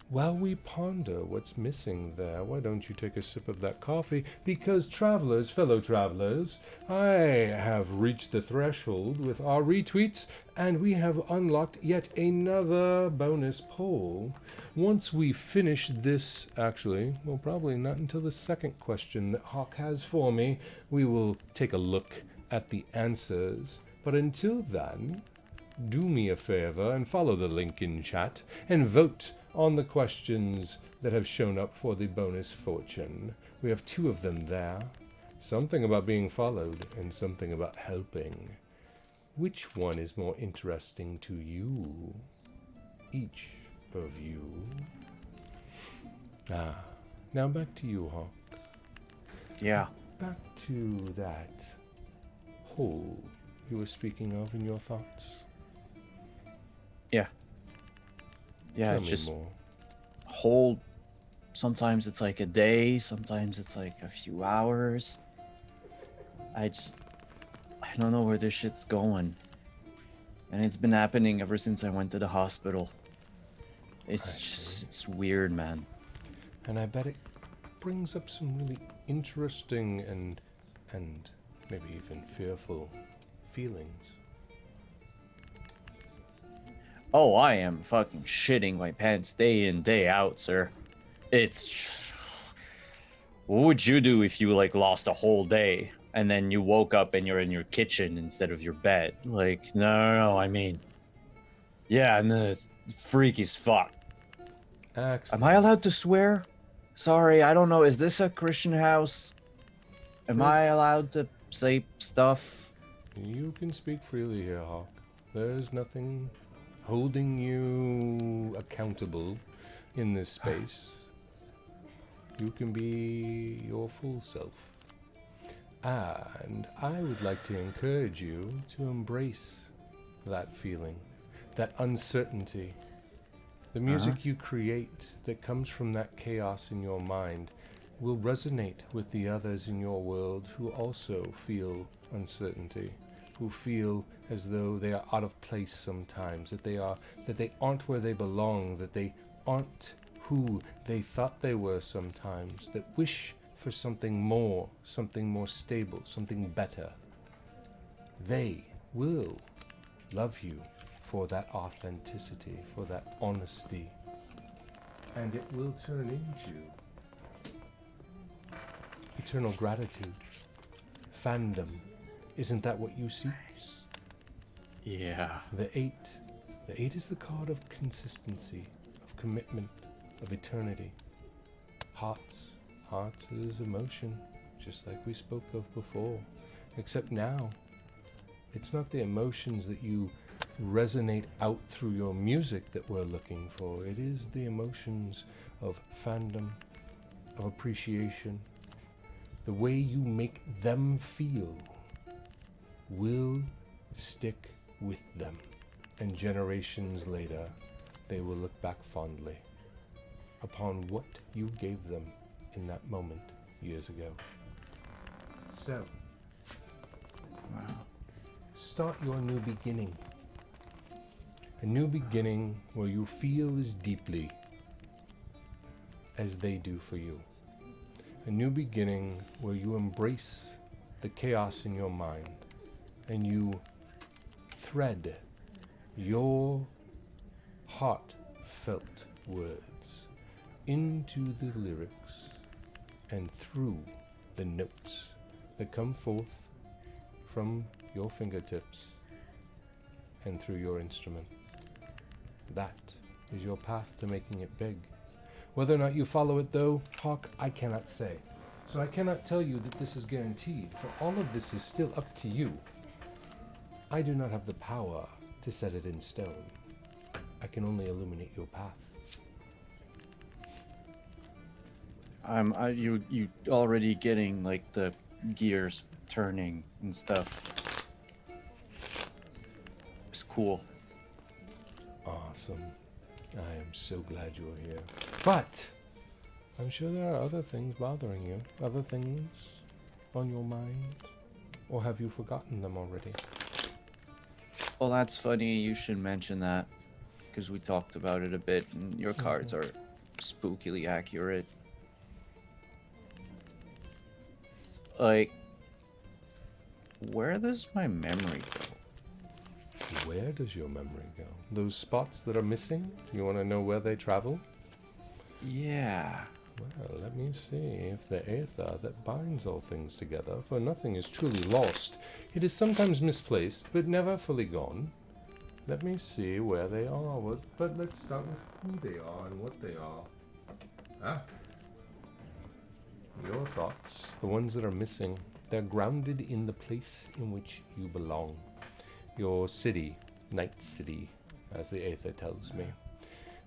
while we ponder what's missing there, why don't you take a sip of that coffee? Because travelers, fellow travelers, I have reached the threshold with our retweets, and we have unlocked yet another bonus poll. Once we finish this, actually, well, probably not until the second question that Hawk has for me, we will take a look at the answers. But until then, do me a favor and follow the link in chat and vote on the questions that have shown up for the bonus fortune. We have 2 of them there. Something about being followed and something about helping. Which one is more interesting to you? Each of you. Now back to you, Hawk. Yeah. Back to that hole you were speaking of in your thoughts. Yeah. Yeah, Tell it's me just more. whole. Sometimes it's like a day, sometimes it's like a few hours. I don't know where this shit's going. And it's been happening ever since I went to the hospital. It's weird, man. And I bet it brings up some really interesting and maybe even fearful feelings. Oh, I am fucking shitting my pants day in, day out, sir. It's just... What would you do if you, like, lost a whole day and then you woke up and you're in your kitchen instead of your bed? Like, no, I mean... Yeah, no, it's freaky as fuck. Excellent. Am I allowed to swear? Sorry, I don't know. Is this a Christian house? Am I allowed to say stuff? You can speak freely here, Hawk. There's nothing holding you accountable. in this space, you can be your full self. And I would like to encourage you to embrace that feeling, that uncertainty. The music you create that comes from that chaos in your mind will resonate with the others in your world who also feel uncertainty, who feel as though they are out of place sometimes, that they aren't where they belong, that they aren't who they thought they were sometimes, that wish for something more stable, something better. They will love you for that authenticity, for that honesty, and it will turn into eternal gratitude, fandom. Isn't that what you seek? Yeah. The eight is the card of consistency, of commitment, of eternity. Hearts is emotion, just like we spoke of before, except now it's not the emotions that you resonate out through your music that we're looking for. It is the emotions of fandom, of appreciation. The way you make them feel will stick with them, and generations later they will look back fondly upon what you gave them in that moment years ago. So, start your new beginning. A new beginning where you feel as deeply as they do for you. A new beginning where you embrace the chaos in your mind and you thread your heartfelt words into the lyrics and through the notes that come forth from your fingertips and through your instrument. That is your path to making it big. Whether or not you follow it, though, Hawk, I cannot say. So I cannot tell you that this is guaranteed, for all of this is still up to you. I do not have the power to set it in stone. I can only illuminate your path. You already getting like the gears turning and stuff. It's cool. Awesome. I am so glad you're here. But I'm sure there are other things bothering you. Other things on your mind. Or have you forgotten them already? Well, that's funny. You should mention that because we talked about it a bit, and your cards are spookily accurate. Like, where does my memory go? Where does your memory go? Those spots that are missing? You want to know where they travel? Yeah. Well, let me see if the aether that binds all things together, for nothing is truly lost. It is sometimes misplaced, but never fully gone. Let me see where they are, but let's start with who they are and what they are. Your thoughts, the ones that are missing, they're grounded in the place in which you belong. Your city, Night City, as the aether tells me.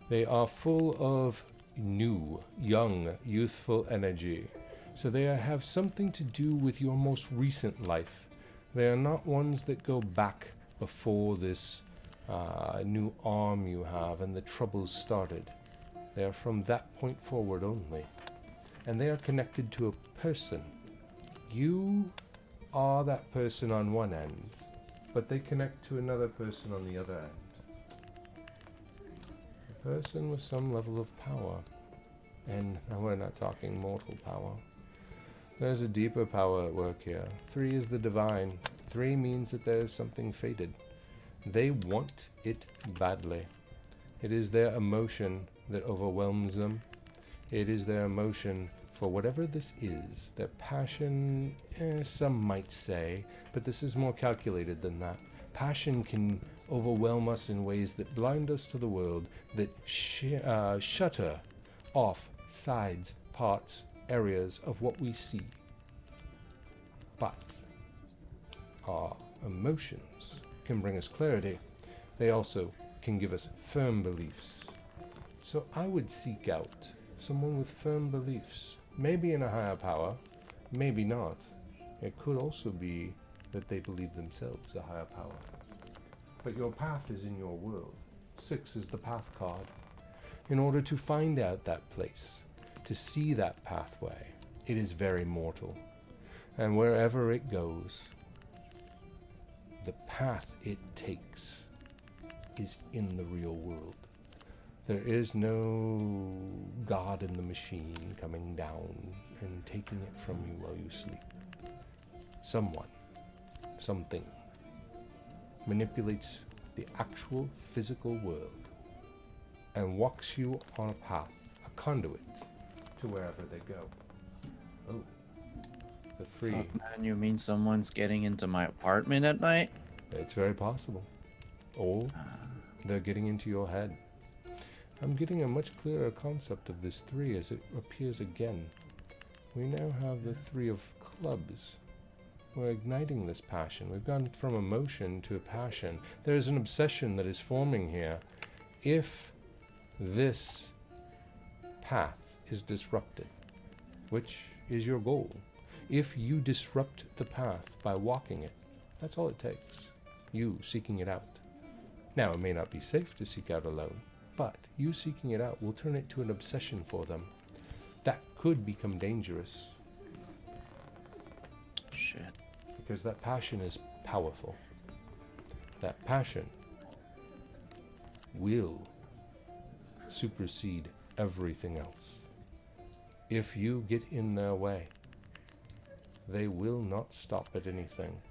They are full of new, young, youthful energy. So they have something to do with your most recent life. They are not ones that go back before this new arm you have and the troubles started. They are from that point forward only. And they are connected to a person. You are that person on one end, but they connect to another person on the other end. A person with some level of power. And we're not talking mortal power. There's a deeper power at work here. 3 is the divine. 3 means that there's something fated. They want it badly. It is their emotion that overwhelms them. It is their emotion for whatever this is. Their passion, some might say, but this is more calculated than that. Passion can overwhelm us in ways that blind us to the world, that shutter off sides, parts, areas of what we see. But our emotions can bring us clarity. They also can give us firm beliefs. So I would seek out someone with firm beliefs, maybe in a higher power, maybe not. It could also be that they believe themselves a higher power. But your path is in your world. 6 is the path card. In order to find out that place, to see that pathway, it is very mortal. And wherever it goes, the path it takes is in the real world. There is no God in the machine coming down and taking it from you while you sleep. Someone, something, manipulates the actual physical world and walks you on a path, a conduit, to wherever they go. Oh, the 3. Oh, man, you mean someone's getting into my apartment at night? It's very possible. Or they're getting into your head. I'm getting a much clearer concept of this 3 as it appears again. We now have the 3 of clubs. We're igniting this passion. We've gone from emotion to passion. There is an obsession that is forming here. If this path is disrupted, which is your goal, if you disrupt the path by walking it, that's all it takes. You seeking it out. Now, it may not be safe to seek out alone, but you seeking it out will turn it to an obsession for them. That could become dangerous. Shit. Because that passion is powerful. That passion will supersede everything else. If you get in their way, they will not stop at anything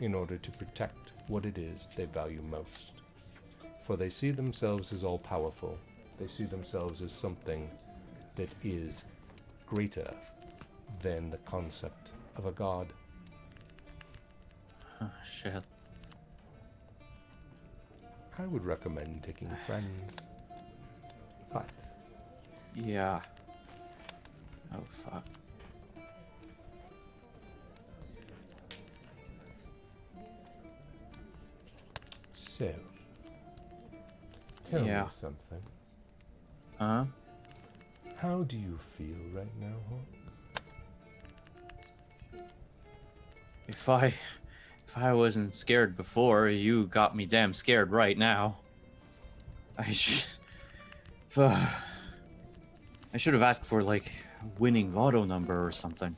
in order to protect what it is they value most. For they see themselves as all-powerful. They see themselves as something that is greater than the concept of a god. Oh, shit. I would recommend taking friends. But Yeah. Oh, fuck. so, tell me Yeah. something. Huh? How do you feel right now, Hawk? If I wasn't scared before, you got me damn scared right now. I should have asked for like a winning lotto number or something.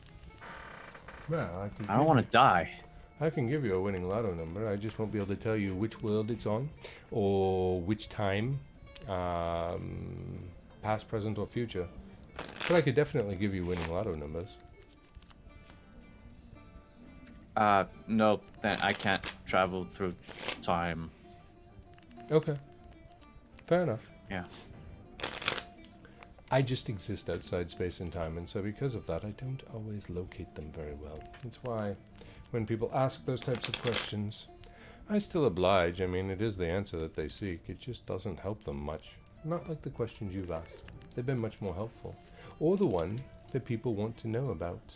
Well, I don't want to die. I can give you a winning lotto number. I just won't be able to tell you which world it's on, or which time, past, present, or future. But I could definitely give you winning lotto numbers. No, then I can't travel through time. Okay. Fair enough. Yeah. I just exist outside space and time, and so because of that, I don't always locate them very well. That's why when people ask those types of questions, I still oblige. I mean, it is the answer that they seek. It just doesn't help them much. Not like the questions you've asked. They've been much more helpful. Or the one that people want to know about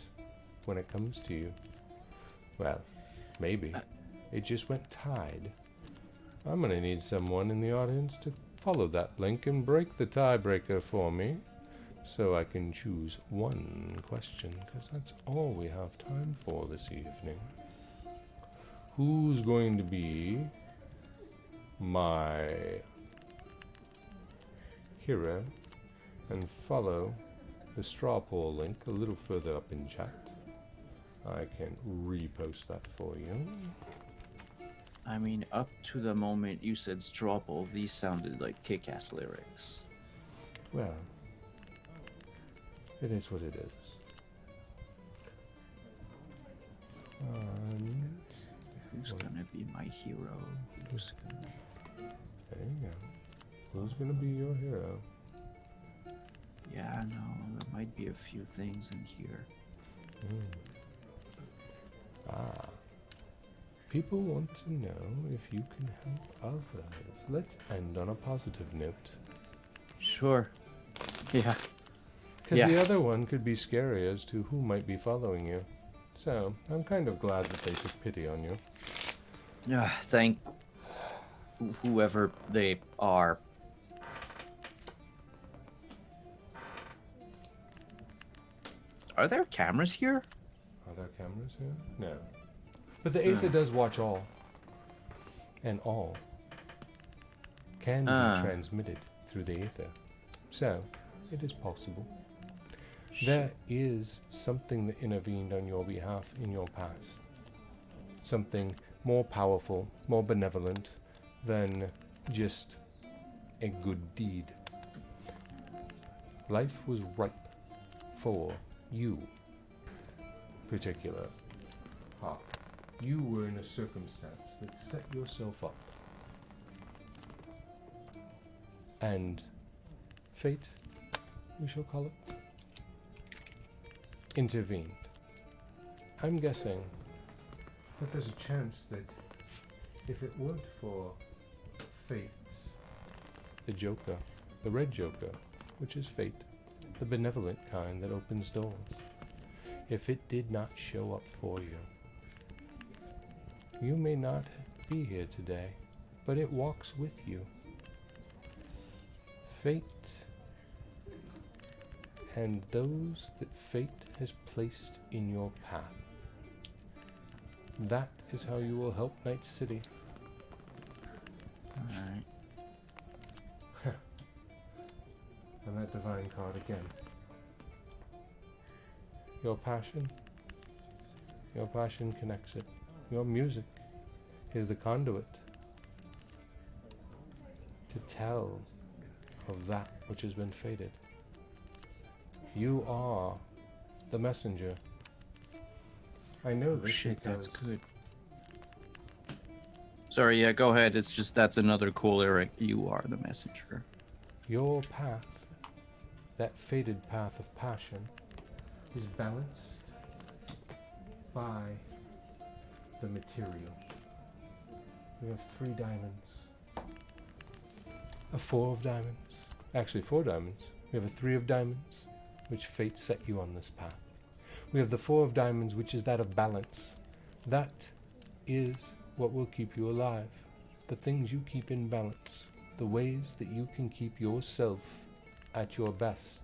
when it comes to you. Well, maybe. It just went tied. I'm going to need someone in the audience to follow that link and break the tiebreaker for me so I can choose one question, because that's all we have time for this evening. Who's going to be my hero and follow the straw poll link a little further up in chat? I can repost that for you. I mean, up to the moment you said straw poll, these sounded like kick-ass lyrics. Well, it is what it is. And Who's gonna be my hero? Who's gonna... there you go. Who's going to be your hero? Yeah, no, there might be a few things in here. Ah. People want to know if you can help others. Let's end on a positive note. Sure. Yeah. Because Yeah. the other one could be scary as to who might be following you. So, I'm kind of glad that they took pity on you. Thank whoever they are. Are there cameras here? Are there cameras here? No. But the Aether does watch all. And all can be transmitted through the Aether. So, it is possible. There is something that intervened on your behalf in your past. Something more powerful, more benevolent than just a good deed. Life was ripe for you, particular Hawk. You were in a circumstance that set yourself up. And fate, we shall call it, intervened. I'm guessing that there's a chance that if it weren't for fate, the Joker, the Red Joker, which is fate, the benevolent kind that opens doors, if it did not show up for you, you may not be here today, but it walks with you. Fate and those that fate has placed in your path. That is how you will help Night City. Alright. And that divine card again. Your passion connects it. Your music is the conduit to tell of that which has been fated. You are the messenger. I know this Shit, that's because good. Sorry, yeah, go ahead. It's just that's another cool lyric. You are the messenger. your path, that fated path of passion, is balanced by the material. We have 3 diamonds, a 4 of diamonds, actually 4 diamonds. We have a 3 of diamonds, which fate set you on this path. We have the 4 of diamonds, which is that of balance. That is what will keep you alive. The things you keep in balance, the ways that you can keep yourself at your best.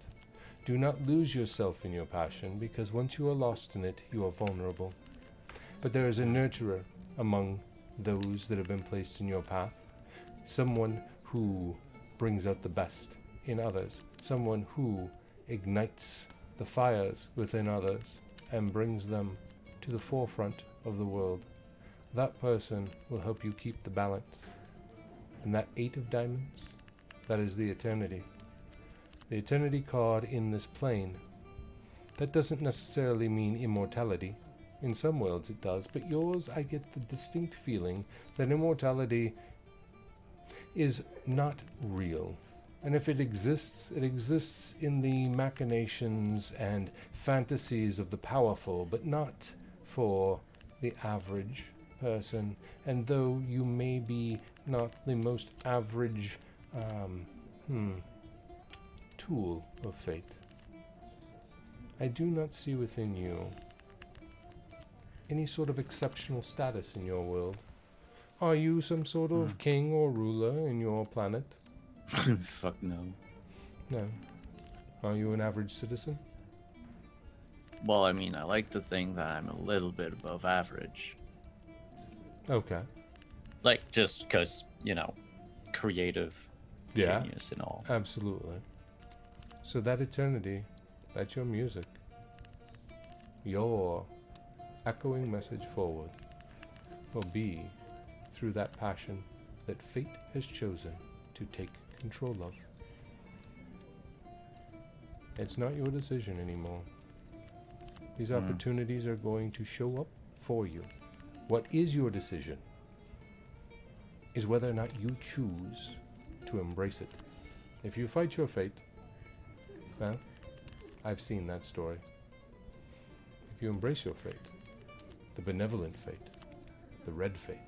Do not lose yourself in your passion, because once you are lost in it, you are vulnerable. But there is a nurturer among those that have been placed in your path, someone who brings out the best in others, someone who ignites the fires within others and brings them to the forefront of the world. That person will help you keep the balance. And that 8 of diamonds, that is the eternity. The eternity card in this plane, that doesn't necessarily mean immortality. In some worlds it does, but yours, I get the distinct feeling that immortality is not real. And if it exists in the machinations and fantasies of the powerful, but not for the average person. And though you may be not the most average tool of fate, I do not see within you any sort of exceptional status in your world. Are you some sort of king or ruler in your planet? Fuck no. No. Are you an average citizen? Well, I mean, I like to think that I'm a little bit above average. Okay. Like, just because, you know, creative genius and all. Absolutely. So that eternity, that's your music. Your echoing message forward will be through that passion that fate has chosen to take control of. It's not your decision anymore. These opportunities are going to show up for you. What is your decision is whether or not you choose to embrace it. If you fight your fate, well, I've seen that story. If you embrace your fate, the benevolent fate, the red fate,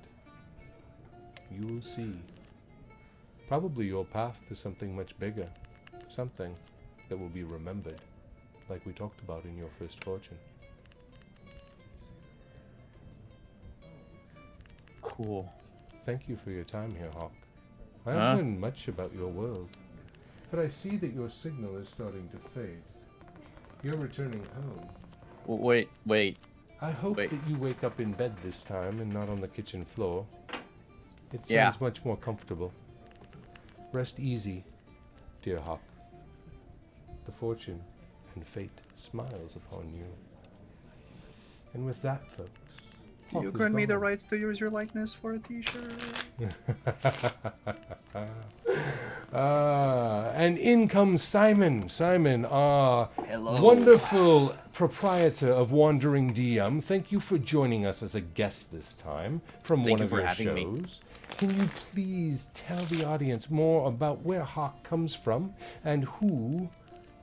you will see probably your path to something much bigger, something that will be remembered, like we talked about in your first fortune. Cool. Thank you for your time here, Hawk. I haven't learned much about your world, but I see that your signal is starting to fade. You're returning home. Wait. I hope Wait. that you wake up in bed this time and not on the kitchen floor. It Yeah. sounds much more comfortable. Rest easy, dear Hawk. The fortune and fate smiles upon you. And with that, folks, Hawk You is grant me the gone. rights to use your likeness for a t-shirt. And in comes Simon. Simon, Hello. wonderful proprietor of Wandering DM. Thank you for joining us as a guest this time from Thank one you of for your having me. shows. Can you please tell the audience more about where Hawk comes from and who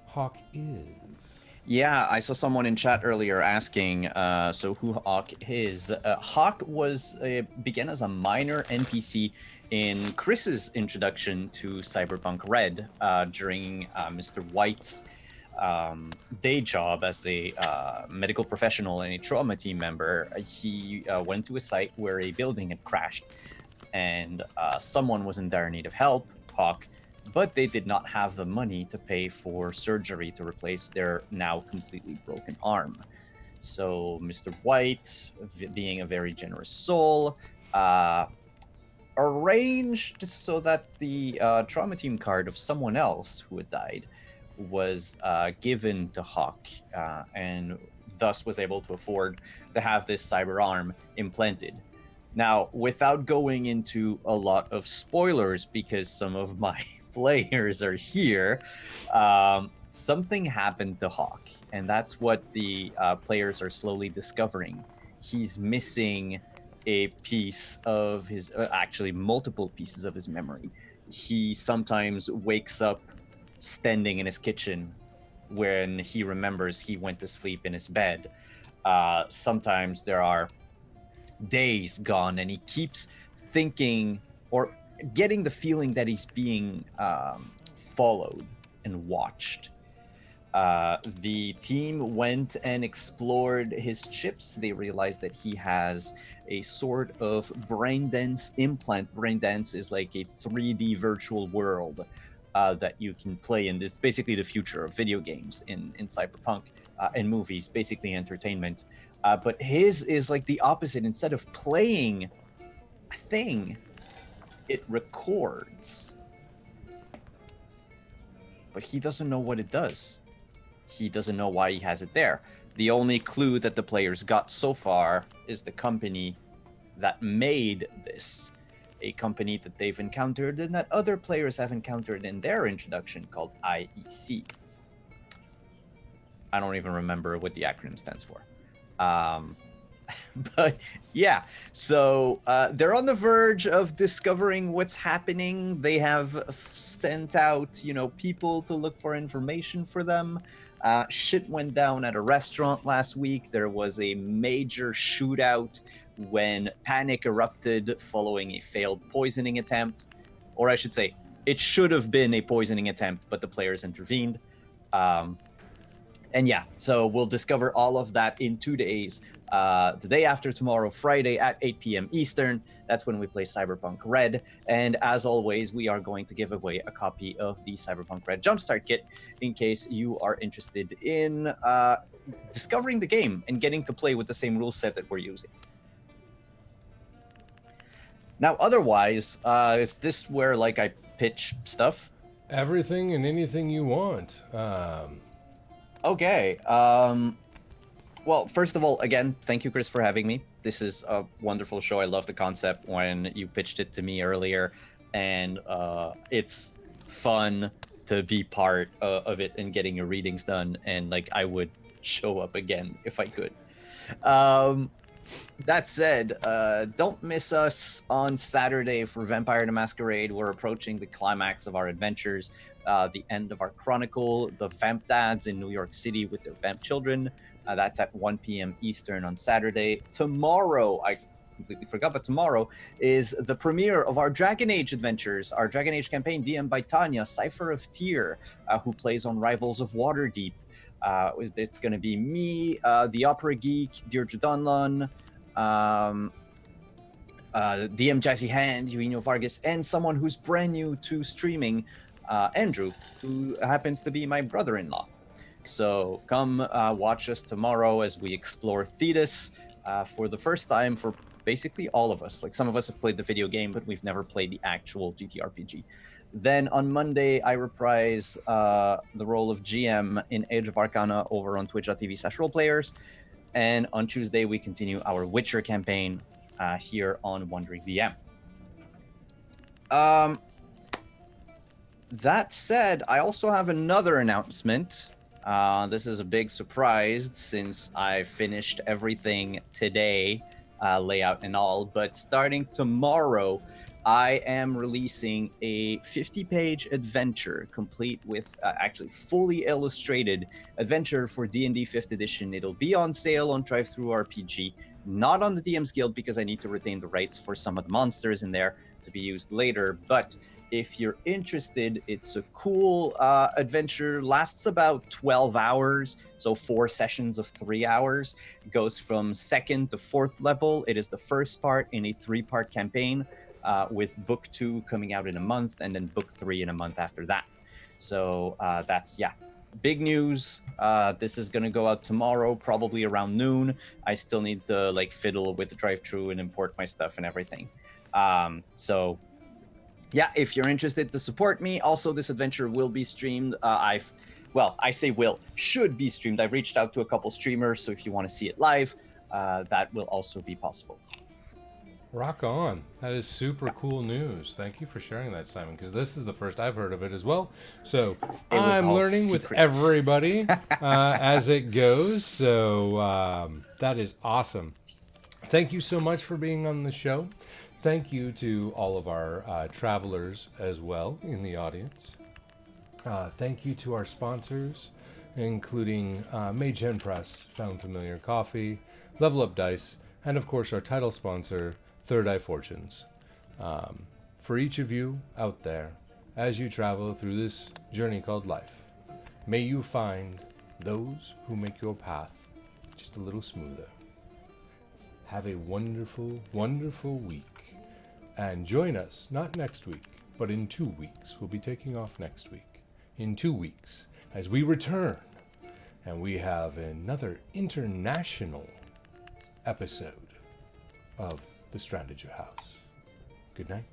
Hawk is? Yeah, I saw someone in chat earlier asking, so who Hawk is. Hawk began as a minor NPC in Chris's introduction to Cyberpunk Red during Mr. White's day job as a medical professional and a trauma team member. He went to a site where a building had crashed, and someone was in dire need of help, Hawk, but they did not have the money to pay for surgery to replace their now completely broken arm. So Mr. White, being a very generous soul, arranged so that the trauma team card of someone else who had died was given to Hawk, and thus was able to afford to have this cyber arm implanted. Now, without going into a lot of spoilers, because some of my players are here, something happened to Hawk, and that's what the players are slowly discovering. He's missing a piece of his, actually multiple pieces of his memory. He sometimes wakes up standing in his kitchen when he remembers he went to sleep in his bed. Sometimes there are days gone and he keeps thinking or getting the feeling that he's being followed and watched. The team went and explored his chips. They realized that he has a sort of brain dance implant. Brain dance is like a 3D virtual world that you can play in. It's basically the future of video games in Cyberpunk and movies, basically entertainment. But his is like the opposite. Instead of playing a thing, it records. But he doesn't know what it does. He doesn't know why he has it there. The only clue that the players got so far is the company that made this, a company that they've encountered and that other players have encountered in their introduction, called IEC. I don't even remember what the acronym stands for. But yeah, so they're on the verge of discovering what's happening. They have sent out, people to look for information for them. Shit went down at a restaurant last week. There was a major shootout when panic erupted following a failed poisoning attempt. Or I should say, it should have been a poisoning attempt, but the players intervened. And yeah, so we'll discover all of that in 2 days. The day after tomorrow, Friday at 8 p.m. Eastern. That's when we play Cyberpunk Red. And as always, we are going to give away a copy of the Cyberpunk Red Jumpstart Kit in case you are interested in discovering the game and getting to play with the same rule set that we're using. Now, otherwise, is this where I pitch stuff? Everything and anything you want. Okay. Well, first of all, again, thank you, Chris, for having me. This is a wonderful show. I love the concept when you pitched it to me earlier, and it's fun to be part of it and getting your readings done. And I would show up again if I could. That said, don't miss us on Saturday for Vampire the Masquerade. We're approaching the climax of our adventures, the end of our chronicle, the Vamp Dads in New York City with their Vamp children. That's at 1 p.m. Eastern on Saturday. Tomorrow, I completely forgot, but tomorrow is the premiere of our Dragon Age adventures, our Dragon Age campaign DM'd by Tanya, Cypher of Tyr, who plays on Rivals of Waterdeep. It's going to be me, the Opera Geek, Deirdre Donlon, DM Jazzy Hand, Eugenio Vargas, and someone who's brand new to streaming, Andrew, who happens to be my brother-in-law. So come watch us tomorrow as we explore Thetis for the first time for basically all of us. Like some of us have played the video game, but we've never played the actual GTRPG. Then on Monday, I reprise the role of GM in Age of Arcana over on twitch.tv/roleplayers. And on Tuesday, we continue our Witcher campaign here on Wandering VM. That said, I also have another announcement. This is a big surprise since I finished everything today, layout and all. But starting tomorrow, I am releasing a 50-page adventure complete with actually fully illustrated adventure for D&D 5th edition. It'll be on sale on DriveThruRPG, not on the DM's Guild because I need to retain the rights for some of the monsters in there to be used later. But if you're interested, it's a cool adventure. Lasts about 12 hours, so 4 sessions of 3 hours. It goes from 2nd to 4th level. It is the first part in a 3-part campaign, with book 2 coming out in a month, and then book 3 in a month after that. So that's, big news. This is going to go out tomorrow, probably around noon. I still need to fiddle with the drive-thru and import my stuff and everything. So if you're interested to support me, also this adventure will be streamed. I say should be streamed. I've reached out to a couple streamers, so if you want to see it live, that will also be possible. Rock on. That is super cool news. Thank you for sharing that, Simon, because this is the first I've heard of it as well. So I'm learning with everybody as it goes. So that is awesome. Thank you so much for being on the show. Thank you to all of our travelers as well in the audience. Thank you to our sponsors, including Mage Hand Press, Found Familiar Coffee, Level Up Dice, and of course our title sponsor, Third Eye Fortunes. For each of you out there, as you travel through this journey called life, may you find those who make your path just a little smoother. Have a wonderful, wonderful week. And join us, not next week, but in 2 weeks. We'll be taking off next week. In 2 weeks, as we return, and we have another international episode of the Strandager House. Good night.